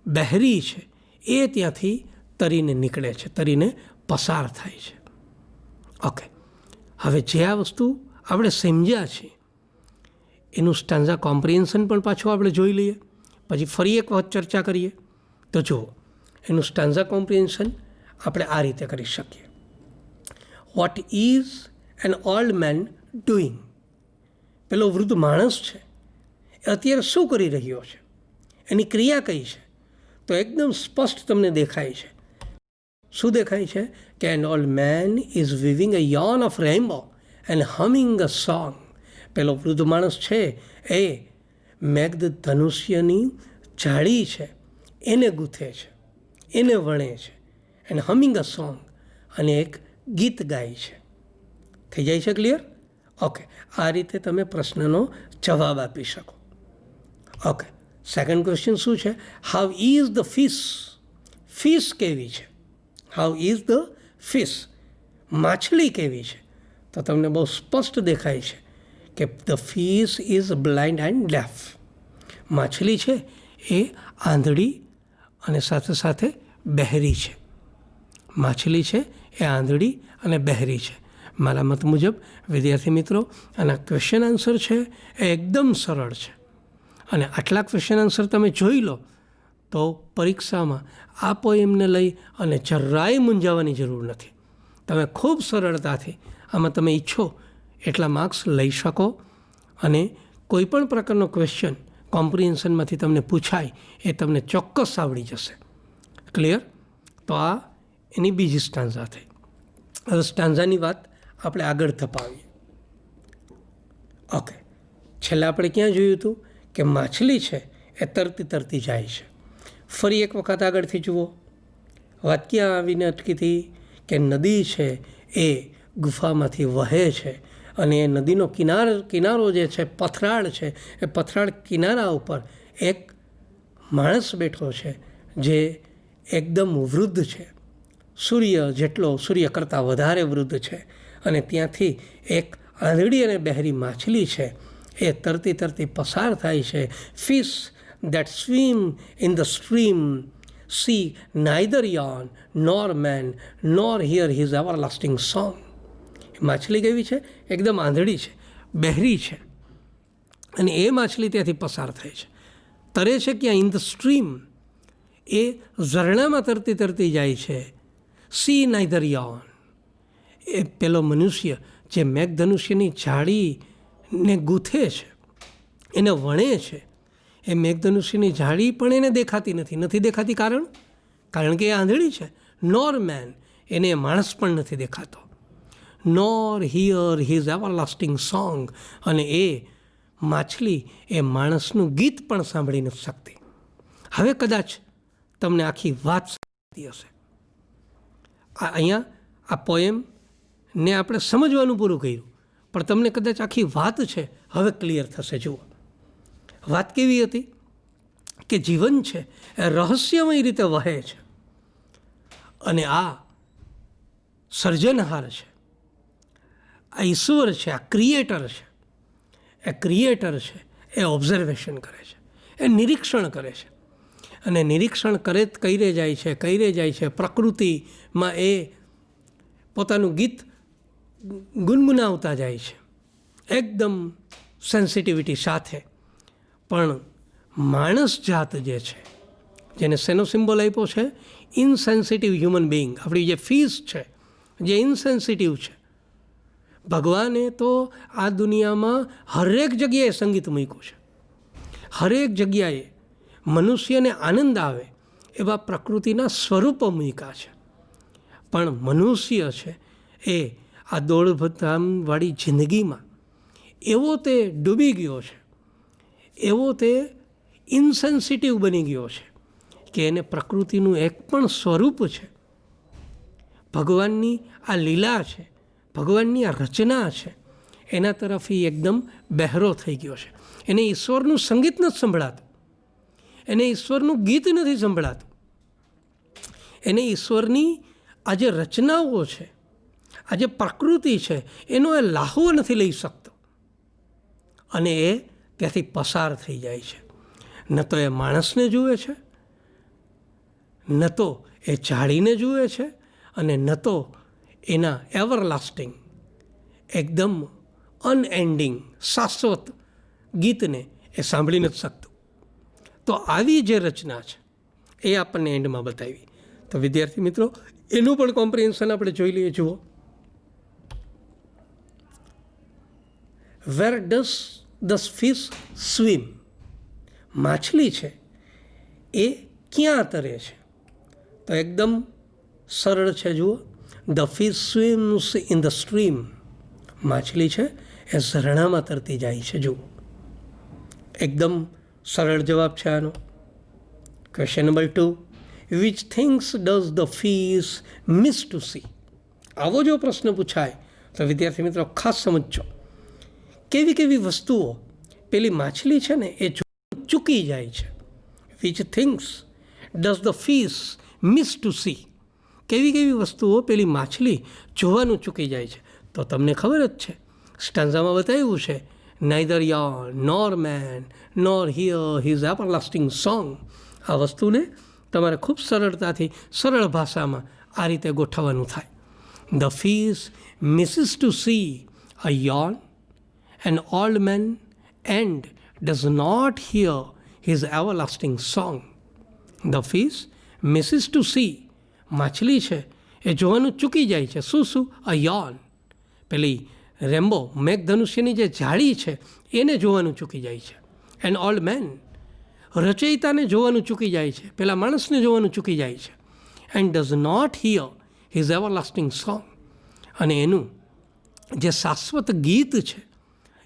બહેરી છે, એ ત્યાંથી તરીને નીકળે છે, તરીને પસાર થાય છે. ઓકે, હવે જે આ વસ્તુ આપણે સમજ્યા છીએ એનું સ્ટાન્ઝા કોમ્પ્રિહેન્શન પણ પાછું આપણે જોઈ લઈએ, પછી ફરી એક વખત ચર્ચા કરીએ. તો જુઓ, એનું સ્ટાન્ઝા કોમ્પ્રિહેન્શન આપણે આ રીતે કરી શકીએ. What is an old main doing? પેલો વૃદ્ધ માણસ છે એ અત્યારે શું કરી રહ્યો છે, એની ક્રિયા કઈ છે? તો એકદમ સ્પષ્ટ તમને દેખાય છે. શું દેખાય છે? કે N old main is weaving a yarn of rainbow and humming a song. પેલો વૃદ્ધ માણસ છે એ મેઘધનુષ્યની જાળી છે એને ગૂંથે છે, એને વણે છે, એન્ડ હમિંગ અ સોંગ, અને એક ગીત ગાય છે. થઈ જાય છે ક્લિયર? ઓકે, આ રીતે તમે પ્રશ્નનો જવાબ આપી શકો. ઓકે, સેકન્ડ ક્વેશ્ચન શું છે? How is the fish? Fish કેવી છે? How is the fish? માછલી કેવી છે? તો તમને બહુ સ્પષ્ટ દેખાય છે કે the fish is blind and deaf. માછલી છે એ આંધળી અને સાથે સાથે બહેરી છે. માછલી છે એ આંધળી અને બહેરી છે. મારા મત મુજબ વિદ્યાર્થી મિત્રો, આના ક્વેશ્ચન આન્સર છે એ એકદમ સરળ છે. અને આટલા ક્વેશ્ચન આન્સર તમે જોઈ લો તો પરીક્ષામાં આ પોએમને લઈ અને જરાય મૂંઝાવાની જરૂર નથી. તમે ખૂબ સરળતાથી આમાં તમે ઈચ્છો એટલા માર્ક્સ લઈ શકો. અને કોઈ પણ પ્રકારનો ક્વેશ્ચન કોમ્પ્રિહેન્શનમાંથી તમને પૂછાય એ તમને ચોક્કસ આવડી જશે. ક્લિયર? તો આ એની બીજી સ્ટાન્ઝા થઈ. હવે સ્ટાન્ઝાની વાત આપણે આગળ ધપાવીએ. ઓકે, છેલ્લે આપણે ક્યાં જોયું હતું કે માછલી છે એ તરતી તરતી જાય છે. ફરી એક વખત આગળથી જુઓ, વાત ક્યાં આવીને અટકી હતી કે નદી છે એ ગુફામાંથી વહે છે અને એ નદીનો કિનારો જે છે પથરાળ છે, એ પથરાળ કિનારા ઉપર એક માણસ બેઠો છે જે એકદમ વૃદ્ધ છે, સૂર્ય કરતાં વધારે વૃદ્ધ છે. અને ત્યાંથી એક આંધળી અને બહેરી માછલી છે એ તરતી તરતી પસાર થાય છે. Fish that swim in the stream see neither yawn nor man nor hear his everlasting song. માછલી કેવી છે? એકદમ આંધળી છે, બહેરી છે, અને એ માછલી ત્યાંથી પસાર થાય છે. તરે છે ક્યાં? ઇન ધ સ્ટ્રીમ, એ ઝરણામાં તરતી તરતી જાય છે. સી નાઇધર યાન, એ પેલો મનુષ્ય જે મેઘધનુષ્યની જાળીને ગૂંથે છે, એને વણે છે, એ મેઘધનુષ્યની જાળી પણ એને દેખાતી નથી દેખાતી. કારણ કે એ આંધળી છે. નોર મેન, એને માણસ પણ નથી દેખાતો. નોર હિયર હિઝ એવરલાસ્ટિંગ સોંગ, અને એ માછલી એ માણસનું ગીત પણ સાંભળી નથી શકતી. હવે કદાચ તમને આખી વાત સમજતી હશે. અહીંયા આ પોએમને આપણે સમજવાનું પૂરું કર્યું, પણ તમને કદાચ આખી વાત છે હવે ક્લિયર થશે. જુઓ, વાત કેવી હતી કે જીવન છે એ રહસ્યમય રીતે વહે છે, અને આ સર્જનહાર છે, આ ઈશ્વર છે, આ ક્રિએટર છે. એ ક્રિએટર છે એ ઓબ્ઝર્વેશન કરે છે, એ નિરીક્ષણ કરે છે. અને નિરીક્ષણ કઈ જાય છે પ્રકૃતિમાં એ પોતાનું ગીત ગુનગુનાવતા જાય છે એકદમ સેન્સિટિવિટી સાથે. પણ માણસ જાત જે છે, જેને શેનો સિમ્બોલ આપ્યો છે? ઇનસેન્સિટિવ હ્યુમન બિંગ. આપણી જે ફીસ છે, જે ઇનસેન્સિટિવ છે. ભગવાને તો આ દુનિયામાં હરેક જગ્યાએ સંગીત મૂક્યું છે. હરેક જગ્યાએ મનુષ્યને આનંદ આવે એવા પ્રકૃતિના સ્વરૂપો મૂક્યા છે. પણ મનુષ્ય છે એ આ દોડધામવાળી જિંદગીમાં એવો તે ડૂબી ગયો છે, એવો તે ઇનસેન્સિટિવ બની ગયો છે કે એને પ્રકૃતિનું એક પણ સ્વરૂપ છે, ભગવાનની આ લીલા છે, ભગવાનની આ રચના છે, એના તરફ એ એકદમ બહેરો થઈ ગયો છે. એને ઈશ્વરનું સંગીત નથી સંભળાતું, એને ઈશ્વરનું ગીત નથી સંભળાતું, એને ઈશ્વરની આ જે રચનાઓ છે, આ જે પ્રકૃતિ છે, એનો એ લાહવો નથી લઈ શકતો. અને એ ત્યાંથી પસાર થઈ જાય છે. ન તો એ માણસને જુએ છે, ન તો એ ઝાડીને જુએ છે, અને ન તો એના એવરલાસ્ટિંગ એકદમ અનએન્ડિંગ શાશ્વત ગીતને એ સાંભળી નથી શકતું. તો આવી જે રચના છે એ આપણને એન્ડમાં બતાવી. તો વિદ્યાર્થી મિત્રો, એનું પણ કોમ્પ્રિહેન્શન આપણે જોઈ લઈએ. જુઓ, where does the fish swim? માછલી છે એ ક્યાં તરે છે? તો એકદમ સરળ છે. જુઓ, the fish સ્વિમ્સ in the stream. માછલી છે એ ઝરણામાં તરતી જાય છે. જુઓ, એકદમ સરળ જવાબ છે આનો. Question number 2, which things does the fish miss to see? આવો જો પ્રશ્ન પૂછાય તો વિદ્યાર્થી મિત્રો ખાસ સમજજો. કેવી કેવી વસ્તુઓ પેલી માછલી છે ને એ ચૂકી જાય છે? Which things does the fish miss to see? કેવી કેવી વસ્તુઓ પેલી માછલી જોવાનું ચૂકી જાય છે? તો તમને ખબર જ છે, સ્ટાન્ઝામાં બતાવ્યું છે, neither yarn nor man nor hear his everlasting song. આ વસ્તુને તમારે ખૂબ સરળતાથી સરળ ભાષામાં આ રીતે ગોઠવવાનું થાય. The fish misses to see a yarn, an old man and does not hear his everlasting song. The fish misses to see. માછલી છે એ જોવાનું ચૂકી જાય છે. શું? અ યાર્ન. પેલી રેમ્બો મેઘધનુષ્યની જે જાળી છે એને જોવાનું ચૂકી જાય છે. એન ઓલ્ડ મેન, રચયિતાને જોવાનું ચૂકી જાય છે, પેલા માણસને જોવાનું ચૂકી જાય છે. And does not hear his everlasting song. અને એનું જે શાશ્વત ગીત છે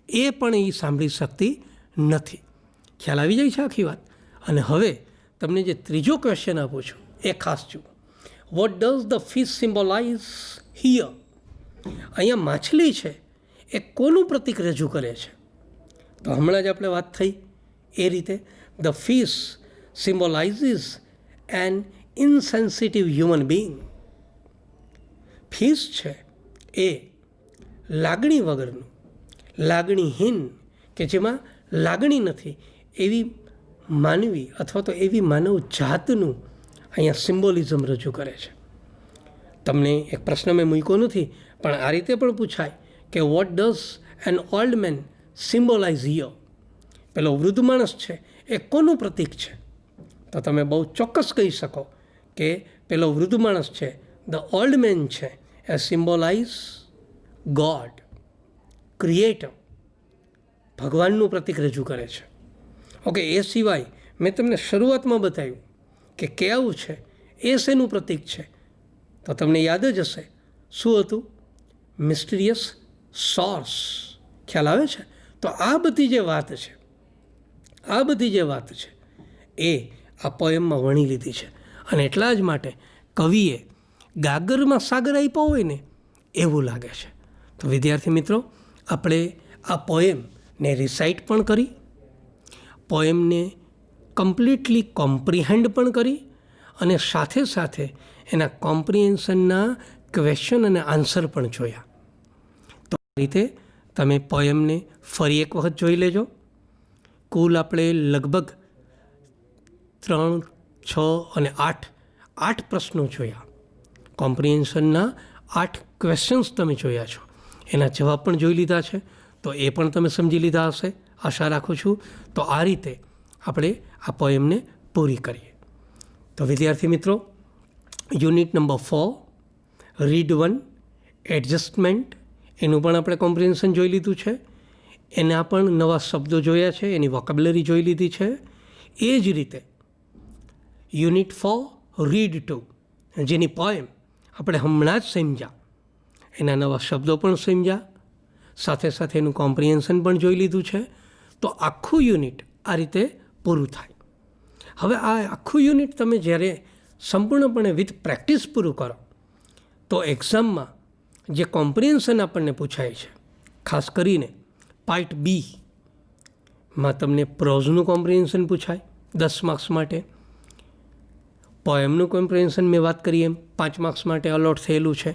એ પણ એ સાંભળી શકતી નથી. ખ્યાલ આવી જાય છે આખી વાત. અને હવે તમને જે ત્રીજો ક્વેશ્ચન આપું છું એ ખાસ જુઓ. What does the fish symbolize here? અહીંયા માછલી છે એ કોનું પ્રતીક રજૂ કરે છે? તો હમણાં જ આપણે વાત થઈ એ રીતે the fish symbolizes an insensitive human being. Fish છે એ લાગણી વગરનું, લાગણીહીન, કે જેમાં લાગણી નથી એવી માનવી અથવા તો એવી માનવ જાતનું અહીંયા સિમ્બોલિઝમ રજૂ કરે છે. તમને એક પ્રશ્ન મેં મૂક્યો નથી, પણ આ રીતે પણ પૂછાય કે what does an old man symbolize here? પેલો વૃદ્ધ માણસ છે એ કોનું પ્રતીક છે? તો તમે બહુ ચોક્કસ કહી શકો કે પેલો વૃદ્ધ માણસ છે, ધ ઓલ્ડ મેન છે, એ સિમ્બોલાઇઝ ગોડ, ક્રિએટર, ભગવાનનું પ્રતીક રજૂ કરે છે. ઓકે, એ સિવાય મેં તમને શરૂઆતમાં બતાવ્યું કે કેવું છે એ શેનું પ્રતીક છે? તો તમને યાદ જ હશે. શું હતું? Mysterious source. ખ્યાલ આવે છે? તો આ બધી જે વાત છે, આ બધી જે વાત છે એ આ પોએમમાં વણી લીધી છે. અને એટલા જ માટે કવિએ ગાગરમાં સાગર આપ્યો હોય ને એવું લાગે છે. તો વિદ્યાર્થી મિત્રો, આપણે આ પોએમને રિસાઇટ પણ કરી, પોએમને કમ્પ્લીટલી કોમ્પ્રિહેન્ડ પણ કરી, અને સાથે સાથે એના કોમ્પ્રિહેન્શનના ક્વેશ્ચન અને આન્સર પણ જોયા. તો આ રીતે તમે પોએમને ફરી એક વખત જોઈ લેજો. કુલ આપણે લગભગ 3, 6 અને 8 પ્રશ્નો જોયા. કોમ્પ્રિહેન્શનના 8 ક્વેશ્ચન્સ તમે જોયા છો. એના જવાબ પણ જોઈ લીધા છે, તો એ પણ તમે સમજી લીધા હશે, આશા રાખું છું. તો આ રીતે આપણે આ પોએમને પૂરી કરીએ. તો વિદ્યાર્થી મિત્રો, યુનિટ નંબર 4 રીડ 1 એડજસ્ટમેન્ટ, એનું પણ આપણે કોમ્પ્રિહેન્શન જોઈ લીધું છે. એના પણ નવા શબ્દો જોયા છે, એની વોકેબ્યુલરી જોઈ લીધી છે. એ જ રીતે યુનિટ 4 રીડ 2, જેની પોએમ આપણે હમણાં જ સમજ્યા, એના નવા શબ્દો પણ સમજ્યા, સાથે સાથે એનું કોમ્પ્રિહેન્શન પણ જોઈ લીધું છે. તો આખું યુનિટ આ રીતે પૂરું થાય. હવે આ આખું યુનિટ તમે જ્યારે સંપૂર્ણપણે વિથ પ્રેક્ટિસ પૂરું કરો, તો એક્ઝામમાં જે કોમ્પ્રિહેન્શન આપણને પૂછાય છે, ખાસ કરીને પાર્ટ બીમાં તમને પ્રોઝનું કોમ્પ્રિહેન્શન પૂછાય 10 માર્ક્સ માટે. પોએમનું કોમ્પ્રિહેન્શન મેં વાત કરી એમ 5 માર્ક્સ માટે અલોટ થયેલું છે,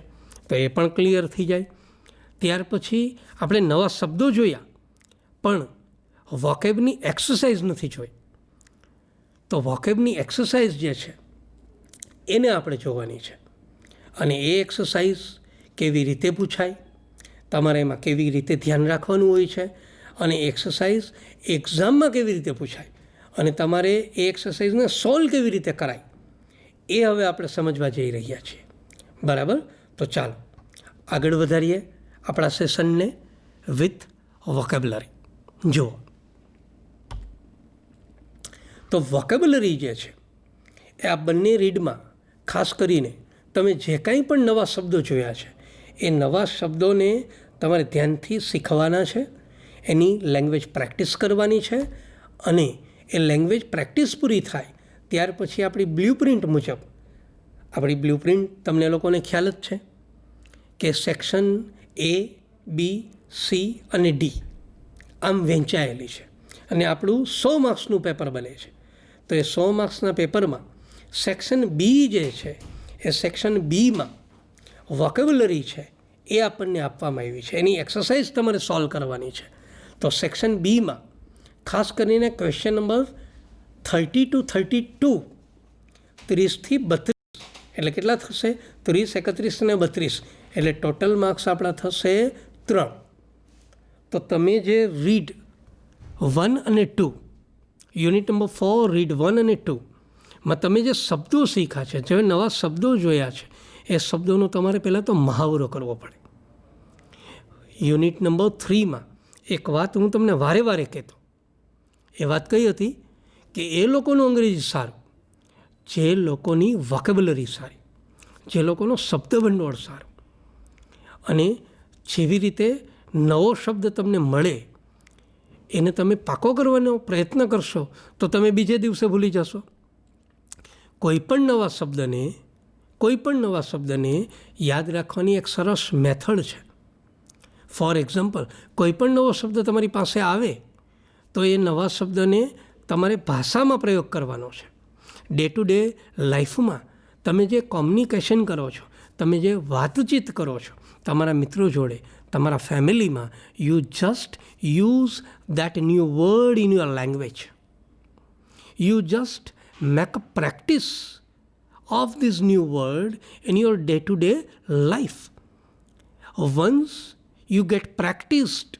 તો એ પણ ક્લિયર થઈ જાય. ત્યાર પછી આપણે નવા શબ્દો જોયા, પણ વોકેબની એક્સરસાઇઝ નથી જોઈ. તો વોકેબની એક્સરસાઇઝ જે છે એને આપણે જોવાની છે, અને એ એક્સરસાઇઝ કેવી રીતે પૂછાય, તમારે એમાં કેવી રીતે ધ્યાન રાખવાનું હોય છે, અને એક્સરસાઇઝ એક્ઝામમાં કેવી રીતે પૂછાય, અને તમારે એ એક્સરસાઇઝને સોલ્વ કેવી રીતે કરાય, એ હવે આપણે સમજવા જઈ રહ્યા છીએ. બરાબર? તો ચાલો આગળ વધારીએ આપણા સેશનને વિથ વોકેબ્યુલરી. જુઓ, તો વોકેબ્યુલરી જે છે એ આ બંને રીડમાં ખાસ કરીને તમે જે કાંઈ પણ નવા શબ્દો જોયા છે, એ નવા શબ્દોને તમારે ધ્યાનથી શીખવાના છે, એની લેંગ્વેજ પ્રેક્ટિસ કરવાની છે. અને એ લેંગ્વેજ પ્રેક્ટિસ પૂરી થાય ત્યાર પછી આપણી બ્લ્યુપ્રિન્ટ મુજબ, આપણી બ્લ્યુપ્રિન્ટ તમને લોકોને ખ્યાલ જ છે કે સેક્શન A, B, C અને D આમ વહેંચાયેલી છે, અને આપણું 100 માર્ક્સનું પેપર બને છે. તો એ 100 માર્ક્સના પેપરમાં સેક્શન બી જે છે, એ સેક્શન બીમાં વોકેબ્યુલરી છે એ આપણને આપવામાં આવી છે, એની એક્સરસાઇઝ તમારે સોલ્વ કરવાની છે. તો સેક્શન બીમાં ખાસ કરીને ક્વેશ્ચન નંબર 30 to 32, 30 થી 32, એટલે કેટલા થશે? 30, 31 અને 32, એટલે ટોટલ માર્ક્સ આપણા થશે 3. તો તમે જે રીડ 1 અને 2, યુનિટ નંબર 4 રીડ 1 અને 2 માં તમે જે શબ્દો શીખ્યા છે, જે નવા શબ્દો જોયા છે, એ શબ્દોનો તમારે પહેલાં તો મહાવરો કરવો પડે. યુનિટ નંબર 3માં એક વાત હું તમને વારે વારે કહેતો, એ વાત કઈ હતી કે એ લોકોનું અંગ્રેજી સારું જે લોકોની વોકેબ્યુલરી સારી, જે લોકોનો શબ્દભંડોળ સારું, અને જેવી રીતે નવો શબ્દ તમને મળે એને તમે પાકો કરવાનો પ્રયત્ન કરશો તો તમે બીજે દિવસે ભૂલી જશો. કોઈપણ નવા શબ્દને યાદ રાખવાની એક સરસ મેથડ છે. ફોર એક્ઝામ્પલ, કોઈપણ નવો શબ્દ તમારી પાસે આવે તો એ નવા શબ્દને તમારે ભાષામાં પ્રયોગ કરવાનો છે. ડે ટુ ડે લાઈફમાં તમે જે કોમ્યુનિકેશન કરો છો, તમે જે વાતચીત કરો છો તમારા મિત્રો જોડે, તમારા ફેમિલીમાં, you just use that new word in your language. You just make a practice of this new word in your day-to-day life. Once you get practiced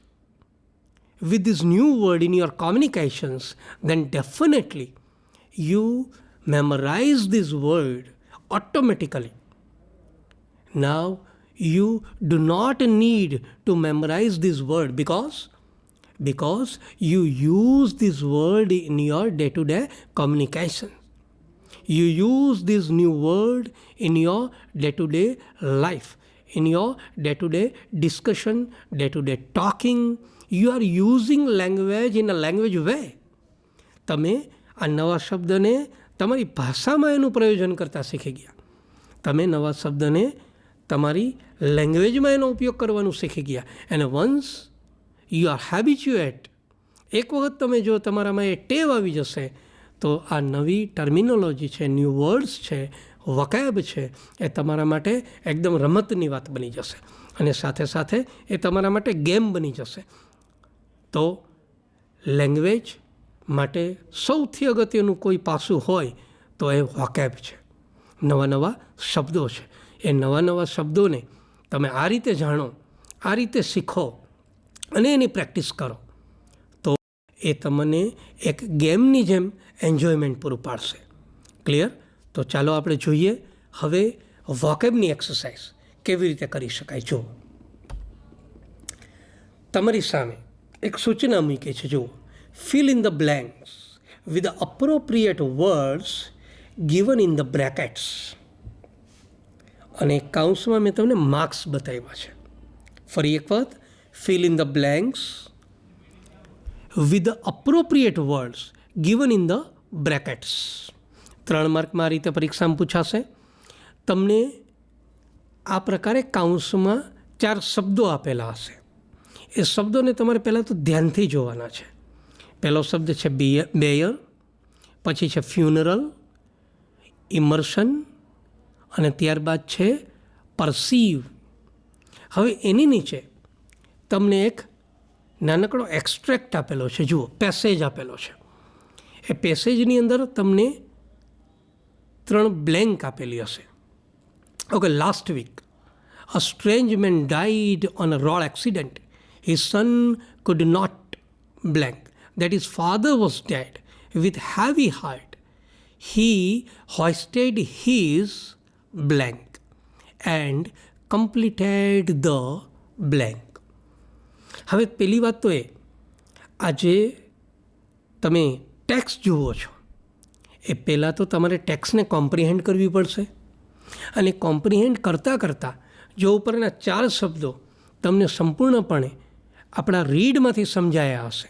with this new word in your communications, then definitely you memorize this word automatically. Now you do not need to memorize this word because you use this word in your day-to-day communication. You use this new word in your day-to-day life, in your day-to-day discussion, day-to-day talking. You are using language in a language way. તમે આ નવા શબ્દને તમારી ભાષામાં એનું પ્રયોજન કરતા શીખી ગયા. તમે નવા શબ્દને તમારી લેંગ્વેજમાં એનો ઉપયોગ કરવાનું શીખી ગયા. અને વન્સ યુ આર હેબિચ્યુએટ, એક વખત તમે જો તમારામાં એ ટેવ આવી જશે તો આ નવી ટર્મિનોલોજી છે, ન્યૂ વર્ડ્સ છે, વકેબ છે, એ તમારા માટે એકદમ રમતની વાત બની જશે, અને સાથે સાથે એ તમારા માટે ગેમ બની જશે. તો લેંગ્વેજ માટે સૌથી અગત્યનું કોઈ પાસું હોય તો એ વકેબ છે, નવા નવા શબ્દો છે. એ નવા નવા શબ્દોને તમે આ રીતે જાણો, આ રીતે શીખો અને એની પ્રેક્ટિસ કરો તો એ તમને એક ગેમની જેમ એન્જોયમેન્ટ પૂરું પાડશે. ક્લિયર? તો ચાલો આપણે જોઈએ હવે વોકેબની એક્સરસાઇઝ કેવી રીતે કરી શકાય. જુઓ, તમારી સામે એક સૂચના મૂકી છે. જુઓ, fill in the blanks with the appropriate words given in the brackets. અને કાઉન્સમાં મેં તમને માર્ક્સ બતાવ્યા છે. ફરી એક વખત, fill in the blanks with the appropriate words given in the brackets. 3 માર્કમાં આ રીતે પરીક્ષામાં પૂછાશે. તમને આ પ્રકારે કાઉન્સમાં 4 શબ્દો આપેલા હશે. એ શબ્દોને તમારે પહેલાં તો ધ્યાનથી જોવાના છે. પહેલો શબ્દ છે બેયર, પછી છે ફ્યુનરલ, ઇમર્શન અને ત્યારબાદ છે પરસીવ. હવે એની નીચે તમને એક નાનકડો એક્સ્ટ્રેક્ટ આપેલો છે. જુઓ, પેસેજ આપેલો છે. એ પેસેજની અંદર તમને 3 બ્લેન્ક આપેલી હશે. Okay, last week a strange man died on a road accident. His son could not blank. That his father was dead. With heavy heart, he hoisted his blank and completed the blank. હવે પહેલી વાત તો એ, આજે તમે ટેક્સ્ટ જુઓ છો એ પહેલાં તો તમારે ટેક્સ્ટને કોમ્પ્રિહેન્ડ કરવી પડશે. અને કોમ્પ્રિહેન્ડ કરતાં જો ઉપરના 4 શબ્દો તમને સંપૂર્ણપણે આપણા રીડમાંથી સમજાયા હશે,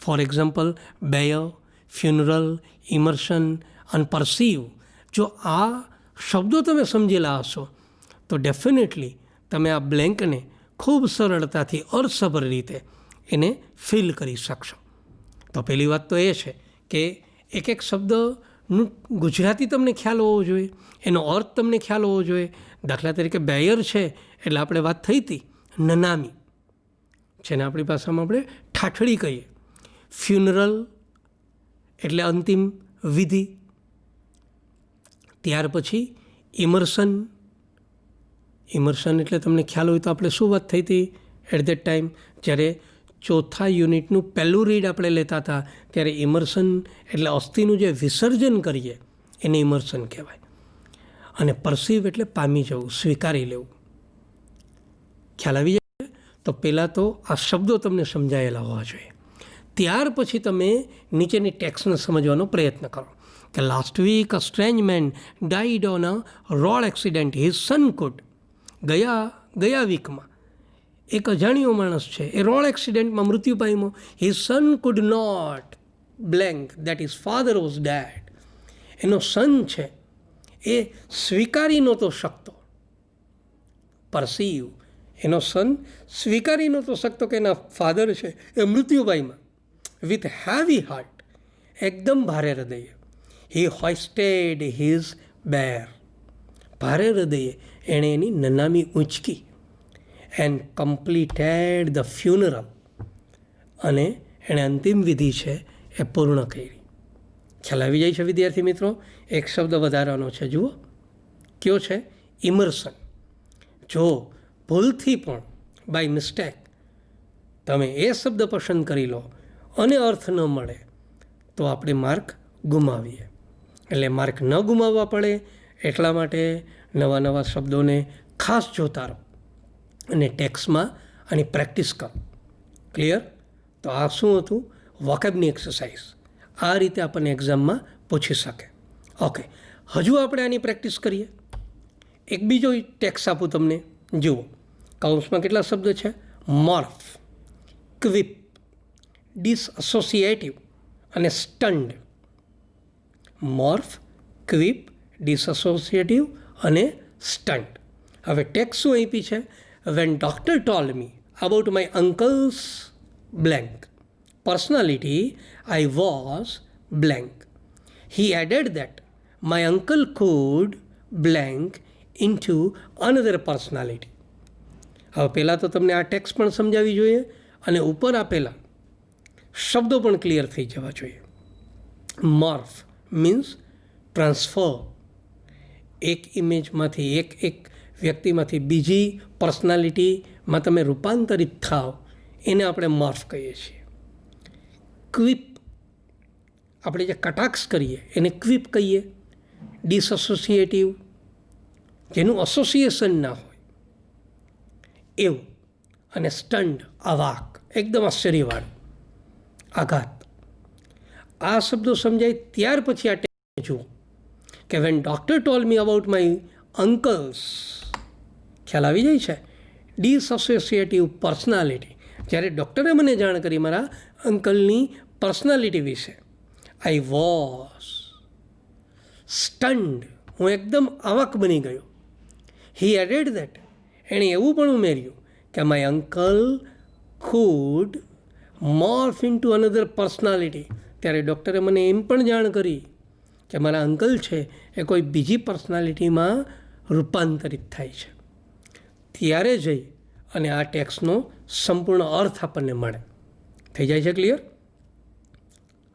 ફોર એક્ઝામ્પલ બેયર, ફ્યુનરલ, ઇમર્શન અને પરસીવ, જો આ શબ્દો તમે સમજેલા હશો તો ડેફિનેટલી તમે આ બ્લેન્કને ખૂબ સરળતાથી અર્થસભર રીતે એને ફિલ કરી શકશો. તો પહેલી વાત તો એ છે કે એક શબ્દનું ગુજરાતી તમને ખ્યાલ હોવો જોઈએ, એનો અર્થ તમને ખ્યાલ હોવો જોઈએ. દાખલા તરીકે બેયર છે એટલે આપણે વાત થઈ હતી નનામી, જેને આપણી ભાષામાં આપણે ઠાઠડી કહીએ. ફ્યુનરલ એટલે અંતિમ વિધિ. ત્યાર પછી ઇમર્શન એટલે તમને ખ્યાલ હોય તો આપણે શું વાત થઈ હતી એટ ધેટ ટાઈમ, જ્યારે 4થા યુનિટનું પહેલું રીડ આપણે લેતા હતા ત્યારે ઇમર્શન એટલે અસ્થિનું જે વિસર્જન કરીએ એને ઇમર્શન કહેવાય. અને પરસીવ એટલે પામી જવું, સ્વીકારી લેવું. ખ્યાલ આવી જાય? તો પહેલાં તો આ શબ્દો તમને સમજાયેલા હોવા જોઈએ. ત્યાર પછી તમે નીચેની ટેક્સ્ટને સમજવાનો પ્રયત્ન કરો કે last week a strange man died on a road accident. His son could. ગયા વીકમાં એક અજાણ્યો માણસ છે એ રોડ એક્સિડન્ટમાં મૃત્યુ પામ્યો. His son could not blank that his father was dead. એનો સન છે એ સ્વીકારી નહોતો શકતો. પરસીવ, એનો સન સ્વીકારી નહોતો શકતો કે એના ફાધર છે એ મૃત્યુ પામ્યા. વિથ હેવી હાર્ટ, એકદમ ભારે હૃદયે. હી હોઇસ્ટેડ હિઝ બેર. ભારે હૃદયે એણે એની નનામી ઊંચકી. એન્ડ કમ્પ્લીટેડ ધ ફ્યુનરલ, અને એણે અંતિમ વિધિ છે એ પૂર્ણ કરી. ખ્યાલ આવી જાય છે વિદ્યાર્થી મિત્રો? એક શબ્દ વધારવાનો છે. જુઓ, કયો છે? ઇમર્શન. જો ભૂલથી પણ બાય મિસ્ટેક તમે એ શબ્દ પસંદ કરી લો અને અર્થ ન મળે તો આપણે માર્ક ગુમાવીએ. એટલે માર્ક ન ગુમાવવા પડે એટલા માટે નવા શબ્દોને ખાસ જોતા રહો અને ટેક્સ્ટમાં આની પ્રેક્ટિસ કરો. ક્લિયર? તો આ શું હતું? વોકેબની એક્સરસાઇઝ. આ રીતે આપણને એક્ઝામમાં પૂછી શકે. ઓકે, હજુ આપણે આની પ્રેક્ટિસ કરીએ. એક બીજો ટેક્સ્ટ આપું તમને. જુઓ, કાઉન્સમાં કેટલા શબ્દ છે? મોર્ફ, ક્વિપ, ડિસએસોસિએટિવ અને સ્ટન્ડ. મોર્ફ, ક્વિપ, ડિસએસોસિએટિવ અને સ્ટન્ટ. હવે ટેક્સ્ટ શું આપી છે? When doctor told me about my uncle's blank personality, I was blank. He added that my uncle could blank into another personality. હવે પહેલાં તો તમને આ ટેક્સ્ટ પણ સમજાવવી જોઈએ અને ઉપર આપેલા શબ્દો પણ ક્લિયર થઈ જવા જોઈએ. Morph means transfer. એક ઇમેજમાંથી એક વ્યક્તિમાંથી બીજી પર્સનાલિટી માં તમે રૂપાંતરિત થાવ એને આપણે મોર્ફ કહીએ છીએ. ક્વિપ આપણે જે કટાક્ષ કરીએ એને ક્વિપ કહીએ. ડિસએસોસિએટિવ જેનું એસોસિએશન ના હોય એવું. અને સ્ટન્ડ અવાક એકદમ આશ્ચર્યવાળું આઘાત. આ શબ્દો સમજાય ત્યાર પછી આ ટેક્સ્ટ જુઓ કે when doctor told me about my uncle's, ખ્યાલ આવી જાય છે. ડિસએસોસિએટિવ પર્સનાલિટી, જ્યારે ડૉક્ટરે મને જાણ કરી મારા અંકલની પર્સનાલિટી વિશે, આઈ વોઝ સ્ટન્ડ, હું એકદમ અવાક બની ગયો. હી એડેડ દેટ, એણે એવું પણ ઉમેર્યું કે my uncle food morph into another personality. ત્યારે ડૉક્ટરે મને એમ પણ જાણ કરી કે મારા અંકલ છે એ કોઈ બીજી પર્સનાલિટીમાં રૂપાંતરિત થાય છે. ત્યારે જઈ અને આ ટેક્સ્ટનો સંપૂર્ણ અર્થ આપણને મળે. થઈ જાય છે ક્લિયર?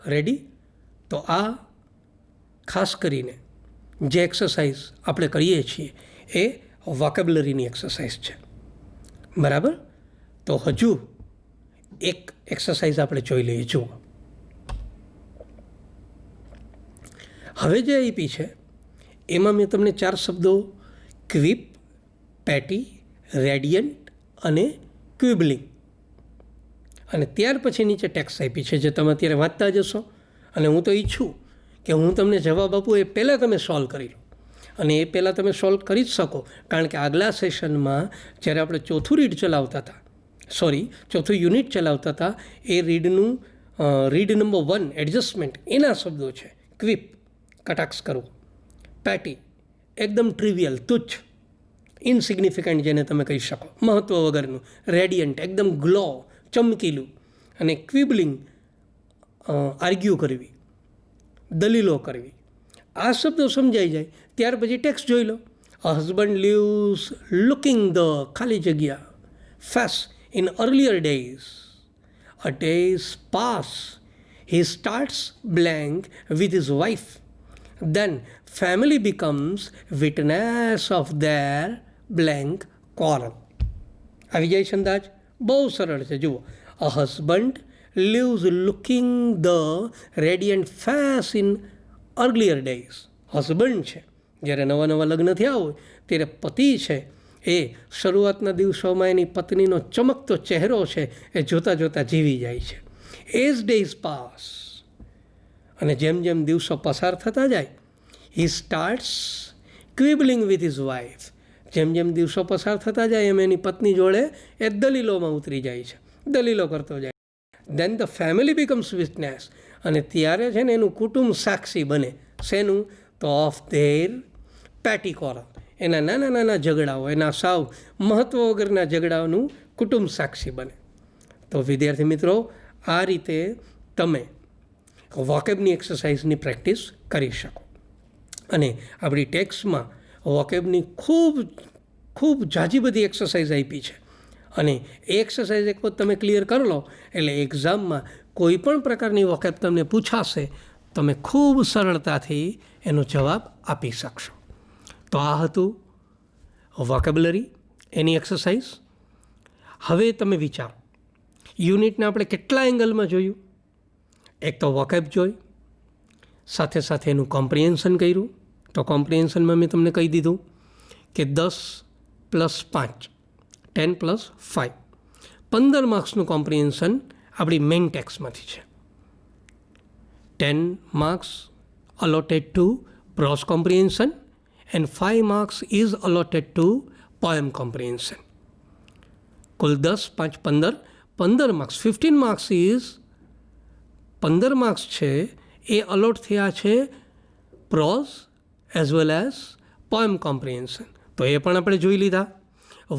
રેડી? તો આ ખાસ કરીને જે એક્સરસાઇઝ આપણે કરીએ છીએ એ વોકેબ્યુલરીની એક્સરસાઇઝ છે. બરાબર? તો હજુ એક એક્સરસાઇઝ આપણે જોઈ લઈએ. જુઓ, હવે જે આપી છે એમાં મેં તમને 4 શબ્દો ક્વિપ, પેટી, રેડિયન્ટ અને ક્વિબલિંગ, અને ત્યાર પછી નીચે ટેક્સ્ટ આપી છે જે તમે અત્યારે વાંચતા જશો. અને હું તો ઈચ્છું કે હું તમને જવાબ આપું એ પહેલાં તમે સોલ્વ કરી લો. અને એ પહેલાં તમે સોલ્વ કરી જ શકો, કારણ કે આગલા સેશનમાં જ્યારે આપણે ચોથું યુનિટ ચલાવતા હતા એ રીડ નંબર 1 એડજસ્ટમેન્ટ એના શબ્દો છે. ક્વિપ કટાક્ષ કરવો, પેટી એકદમ ટ્રિવિયલ તુચ્છ ઇનસિગ્નિફિકન્ટ જેને તમે કહી શકો, મહત્ત્વ વગરનું. રેડિયન્ટ એકદમ ગ્લો ચમકીલું. અને ક્વિબલિંગ આર્ગ્યુ કરવી, દલીલો કરવી. આ શબ્દો સમજાઈ જાય ત્યાર પછી ટેક્સ્ટ જોઈ લો. અ હસબન્ડ લીવ્સ લુકિંગ ધ ખાલી જગ્યા face in earlier days. A days pass he starts blank with his wife. Then family becomes witness of their blank quarrel. આવી જાય છે અંદાજ? બહુ સરળ છે. જુઓ, a husband lives looking the radiant face in earlier days. Husband છે જ્યારે નવા લગ્ન થયા હોય ત્યારે પતિ છે એ શરૂઆતના દિવસોમાં એની પત્નીનો ચમકતો ચહેરો છે એ જોતાં જોતાં જીવી જાય છે. એઝ ડેઝ પાસ, અને જેમ જેમ દિવસો પસાર થતા જાય, હી સ્ટાર્ટ્સ ક્વિબલિંગ વિથ હિઝ વાઇફ. જેમ જેમ દિવસો પસાર થતા જાય એમ એની પત્ની જોડે એ દલીલોમાં ઉતરી જાય છે, દલીલો કરતો જાય. દેન ધ ફેમિલી બીકમ્સ વિટનેસ, અને ત્યારે છે ને એનું કુટુંબ સાક્ષી બને. શેનું? તો ઓફ ધેર પેટી કોરલ, એના નાના ઝઘડાઓ, એના સાવ મહત્વ વગરના ઝઘડાઓનું કુટુંબ સાક્ષી બને. તો વિદ્યાર્થી મિત્રો, આ રીતે તમે વોકેબની એક્સરસાઇઝની પ્રેક્ટિસ કરી શકો. અને આપણી ટેક્સ્ટમાં વોકેબની ખૂબ ઝાઝી બધી એક્સરસાઇઝ આપી છે. અને એ એક્સરસાઇઝ એક વખત તમે ક્લિયર કરી લો એટલે એક્ઝામમાં કોઈ પણ પ્રકારની વોકેબ તમને પૂછાશે તમે ખૂબ સરળતાથી એનો જવાબ આપી શકશો. તો આ હતું વોકેબ્યુલરી, એની એક્સરસાઇઝ. હવે તમે વિચારો, યુનિટને આપણે કેટલા એંગલમાં જોયું? એક તો વોકેબ જોઈ, સાથે સાથે એનું કોમ્પ્રિહેન્શન કર્યું. તો કોમ્પ્રિહેન્શનમાં મેં તમને કહી દીધું કે 10 + 5 10 + 5 15 માર્ક્સનું કોમ્પ્રિહેન્શન આપણી મેઇન ટેક્સ્ટમાંથી છે. 10 marks allotted to prose comprehension and 5 marks is allotted to poem comprehension. Cool 10, 5, 15 marks. 15 marks is 15 marks છે એ અલોટ થયા છે pros as well as poem comprehension. તો એ પણ આપણે જોઈ લીધા.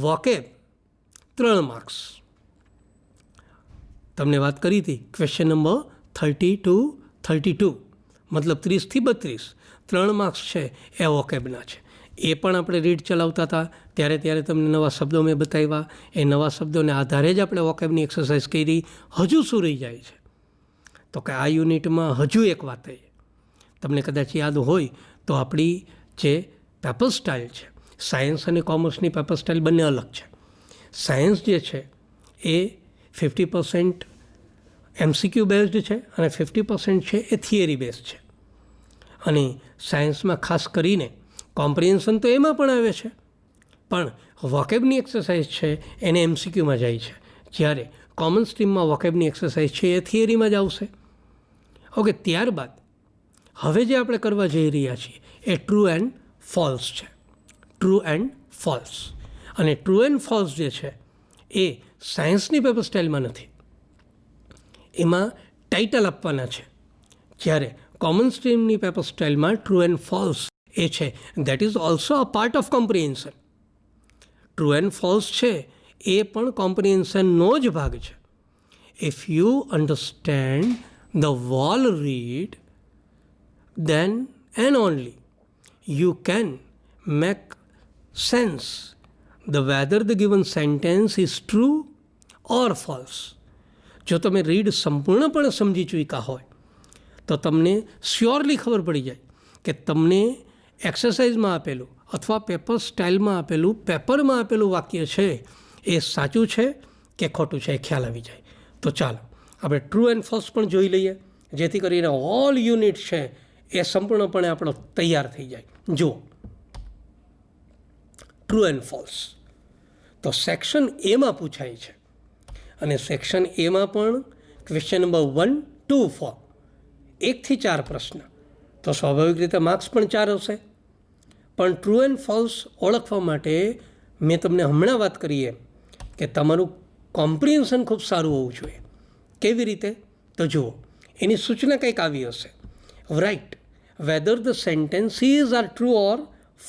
Vocab 3 marks. તમને વાત કરી હતી ક્વેશ્ચન નંબર 30 to 32, મતલબ 30 થી 32 3 માર્ક્સ છે એ વોકેબના છે. એ પણ આપણે રીડ ચલાવતા હતા ત્યારે તમને નવા શબ્દો મેં બતાવ્યા. એ નવા શબ્દોને આધારે જ આપણે વોકેબની એક્સરસાઇઝ કરી. હજુ શું રહી જાય છે? તો કે આ યુનિટમાં હજુ એક વાત એ તમને કદાચ યાદ હોય તો આપણી જે પેપર સ્ટાઇલ છે, સાયન્સ અને કોમર્સની પેપર સ્ટાઇલ બંને અલગ છે. સાયન્સ જે છે એ 50% MCQ બેઝડ છે અને 50% છે એ થિયરી બેઝડ છે. અને સાયન્સમાં ખાસ કરીને કોમ્પ્રિહેન્શન તો એમાં પણ આવે છે, પણ વોકેબની એક્સરસાઇઝ છે એને MCQમાં જાય છે, જ્યારે કોમન સ્ટ્રીમમાં વોકેબની એક્સરસાઇઝ છે એ થિયરીમાં જ આવશે. ઓકે, ત્યારબાદ હવે જે આપણે કરવા જઈ રહ્યા છીએ એ ટ્રુ એન્ડ ફોલ્સ છે. True and false. અને ટ્રુ એન્ડ ફોલ્સ જે છે એ સાયન્સની પેપર સ્ટાઇલમાં નથી, એમાં ટાઇટલ આપવાના છે, જ્યારે કોમન સ્ટ્રીમની પેપર સ્ટાઇલમાં ટ્રુ એન્ડ ફોલ્સ એ છે that is also a part of comprehension. True and false છે એ પણ કોમ્પ્રિહેન્શનનો જ ભાગ છે. If you understand the wall read then and only you can make sense the whether the given sentence is true or false. જો તમે રીડ સંપૂર્ણપણે સમજી ચૂક્યા હોય તો તમને શ્યોરલી ખબર પડી જાય કે તમને એક્સરસાઇઝમાં આપેલું અથવા પેપર સ્ટાઇલમાં આપેલું, પેપરમાં આપેલું વાક્ય છે એ સાચું છે કે ખોટું છે એ ખ્યાલ આવી જાય. તો ચાલો આપણે ટ્રુ એન્ડ ફોલ્સ પણ જોઈ લઈએ, જેથી કરીને ઓલ યુનિટ છે એ સંપૂર્ણપણે આપણો તૈયાર થઈ જાય. જુઓ, ટ્રુ એન્ડ ફોલ્સ તો સેક્શન એમાં પૂછાય છે, અને સેક્શન એમાં પણ ક્વેશ્ચન નંબર 1 to 4 1થી 4 પ્રશ્ન, તો સ્વાભાવિક રીતે માર્ક્સ પણ 4 હશે. પણ ટ્રુ એન્ડ ફોલ્સ ઓળખવા માટે મેં તમને હમણાં વાત કરી એમ કે તમારું કોમ્પ્રિહેન્શન ખૂબ સારું હોવું જોઈએ. કેવી રીતે? તો જુઓ, એની સૂચના કંઈક આવી હશે. Right whether the sentences are true or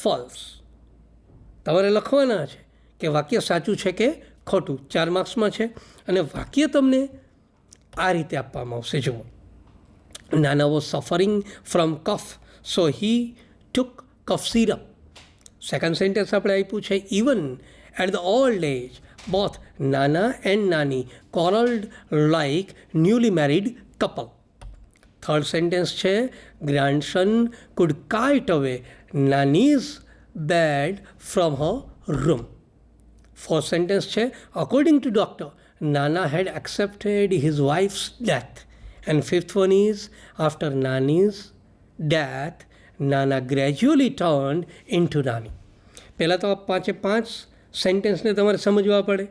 false. તમારે લખવાના છે કે વાક્ય સાચું છે કે ખોટું. 4 માર્ક્સમાં છે અને વાક્ય તમને આ રીતે આપવામાં આવશે. જુઓ, Nana was suffering from cough so he took cough syrup. Second sentence આપણે આપ્યું છે even at the old age both Nana and Nani quarreled like newly married couple. Third sentence છે grandson could kite away Nani's bed from her room. Fourth sentence છે according to doctor Nana had accepted his wife's death. And fifth one is after Nani's death Nana gradually turned into Nani. પહેલાં તો 5 સેન્ટેન્સને તમારે સમજવા પડે,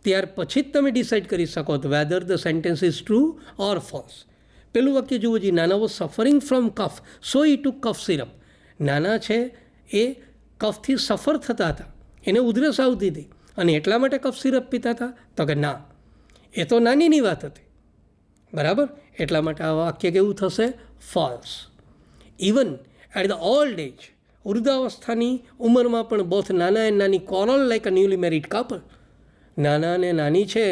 ત્યાર પછી જ તમે ડિસાઇડ કરી શકો whether the sentence is true or false. પેલું વાક્ય જુઓ જી, Nana was suffering from cough so he took cough syrup. Nana છે એ કફથી સફર થતા હતા, એને ઉધરસ આવતી હતી અને એટલા માટે કફ સિરપ પીતા હતા. તો કે ના, એ તો નાનીની વાત હતી. બરાબર, એટલા માટે આ વાક્ય કેવું થશે? False. Even at the old age, વૃદ્ધાવસ્થાની ઉંમરમાં પણ both Nana and Nani quarrel like a newly married couple. Nana અને નાની છે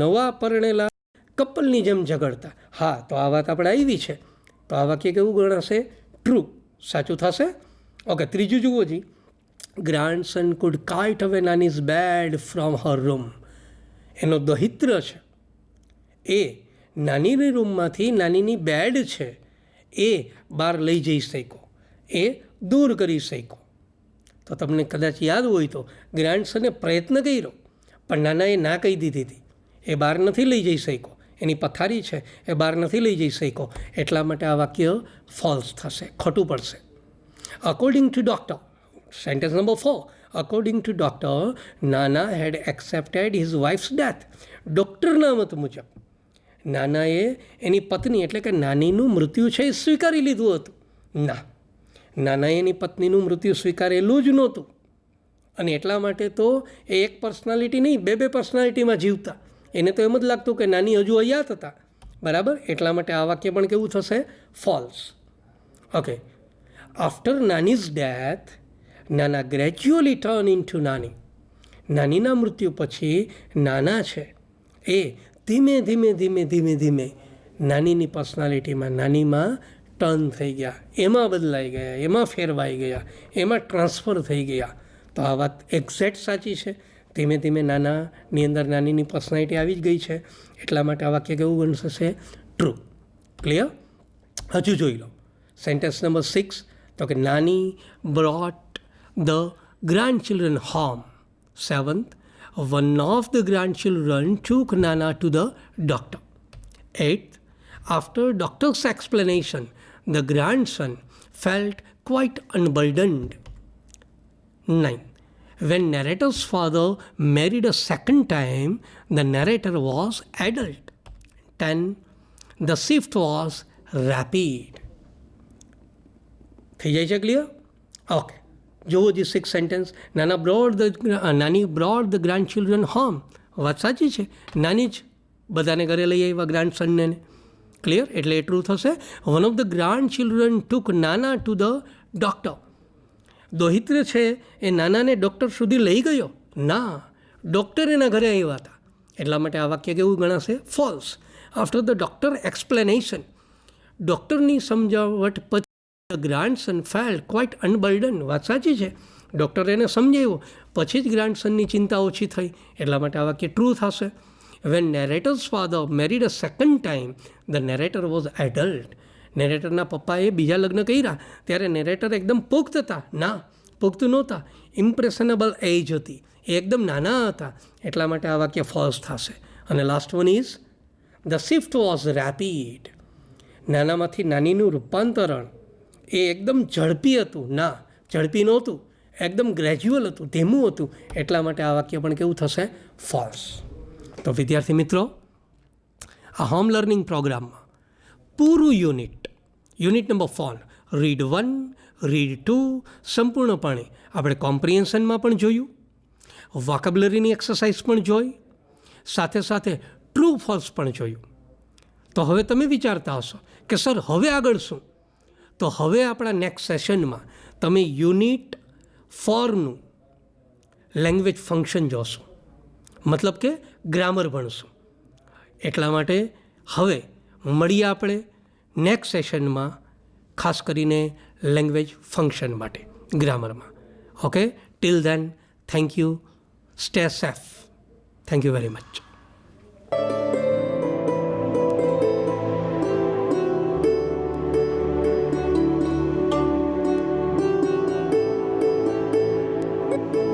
નવા પરણેલા કપલની જેમ ઝઘડતા. હા, તો આ વાત આપણે આવી છે, તો આ વાક્ય કેવું ગણાશે? ટ્રુ, સાચું થશે. ઓકે, ત્રીજું જુઓ જી, ગ્રાન્ડસન could kite away Nani's bed from her room. એનો દહિત્ર છે એ નાનીની રૂમમાંથી નાનીની બેડ છે એ બહાર લઈ જઈ શક્યો, એ દૂર કરી શક્યો. તો તમને કદાચ યાદ હોય તો ગ્રાન્ડસને પ્રયત્ન કર્યો પણ નાનાએ ના કહી દીધી હતી, એ બહાર નથી લઈ જઈ શક્યો. એની પથારી છે એ બહાર નથી લઈ જઈ શક્યો, એટલા માટે આ વાક્ય ફોલ્સ થશે, ખોટું પડશે. According to doctor, sentence number 4, according to doctor Nana had accepted his wife's death. ડૉક્ટરના મત મુજબ નાનાએ એની પત્ની એટલે કે નાનીનું મૃત્યુ છે એ સ્વીકારી લીધું હતું. ના, નાનાએ એની પત્નીનું મૃત્યુ સ્વીકારેલું જ નહોતું, અને એટલા માટે તો એ એક પર્સનાલિટી નહીં, બે પર્સનાલિટીમાં જીવતા. એને તો એમ જ લાગતું કે નાની હજુ હયાત હતા. બરાબર, એટલા માટે આ વાક્ય પણ કેવું થશે? False. Okay, after Nani's death Nana gradually turn into નાની. નાનીના મૃત્યુ પછી નાના છે એ ધીમે ધીમે નાનીની પર્સનાલિટીમાં, નાનીમાં ટર્ન થઈ ગયા, એમાં બદલાઈ ગયા, એમાં ફેરવાઈ ગયા, એમાં ટ્રાન્સફર થઈ ગયા. તો આ વાત એક્ઝેક્ટ સાચી છે. ધીમે ધીમે નાનાની અંદર નાનીની પર્સનાલિટી આવી જ ગઈ છે, એટલા માટે આ વાક્ય કેવું ગણશે? ટ્રુ. ક્લિયર? હજુ જોઈ લો સેન્ટેન્સ નંબર 6, તો કે નાની brought the grand children home. 7th, One of the grandchildren took Nana to the doctor. 8th, after doctor's explanation, the grandson felt quite unburdened. 9. When narrator's father married a second time, the narrator was adult. 10. The shift was rapid. થઈ જાય છે ક્લિયર? ઓકે, જુઓ જી 6 સેન્ટેન્સ. નાની broad the grand children home. વાત સાચી છે, નાની જ બધાને ઘરે લઈ આવ્યા ગ્રાન્ડસનને. ક્લિયર? એટલે એ ટ્રુ થશે. One of the grandchildren took Nana to the doctor. દોહિત્ર છે એ નાનાને ડૉક્ટર સુધી લઈ ગયો? ના, ડૉક્ટર એના ઘરે આવ્યા હતા. એટલા માટે આ વાક્ય કેવું ગણાશે? False. After the doctor explanation, ડૉક્ટરની સમજાવટ પછી the grandson felt quite unburden. વાત સાચી છે, ડૉક્ટરે એને સમજાવ્યું પછી જ ગ્રાન્ડસનની ચિંતા ઓછી થઈ. એટલા માટે આ વાક્ય ટ્રુ થશે. When narrator's father married a second time, the narrator was adult. નેરેટરના પપ્પાએ બીજા લગ્ન કર્યા ત્યારે નેરેટર એકદમ પુખ્ત હતા? ના, પુખ્ત નહોતા. ઇમ્પ્રેશનેબલ એજ હતી, એ એકદમ નાના હતા. એટલા માટે આ વાક્ય ફોલ્સ થશે. અને last one is the shift was rapid. નાનામાંથી નાનીનું રૂપાંતરણ એ એકદમ ઝડપી હતું? ના, ઝડપી નહોતું, એકદમ ગ્રેજ્યુઅલ હતું, ધીમું હતું. એટલા માટે આ વાક્ય પણ કેવું થશે? ફોલ્સ. તો વિદ્યાર્થી મિત્રો, આ હોમ લર્નિંગ પ્રોગ્રામમાં પૂરું યુનિટ નંબર 4 રીડ 1, રીડ 2 સંપૂર્ણપણે આપણે કોમ્પ્રિહેન્શનમાં પણ જોયું, વોકેબ્યુલરીની એક્સરસાઇઝ પણ જોઈ, સાથે સાથે ટ્રુ ફોલ્સ પણ જોયું. તો હવે તમે વિચારતા હશો કે સર હવે આગળ શું? તો હવે આપણા નેક્સ્ટ સેશનમાં તમે યુનિટ 4નું લેંગ્વેજ ફંક્શન જોશો, મતલબ કે ગ્રામર ભણશું. એટલા માટે હવે મળીએ આપણે નેક્સ્ટ સેશનમાં, ખાસ કરીને લેંગ્વેજ ફંક્શન માટે ગ્રામરમાં. Okay, till then, thank you, stay safe. Thank you very much.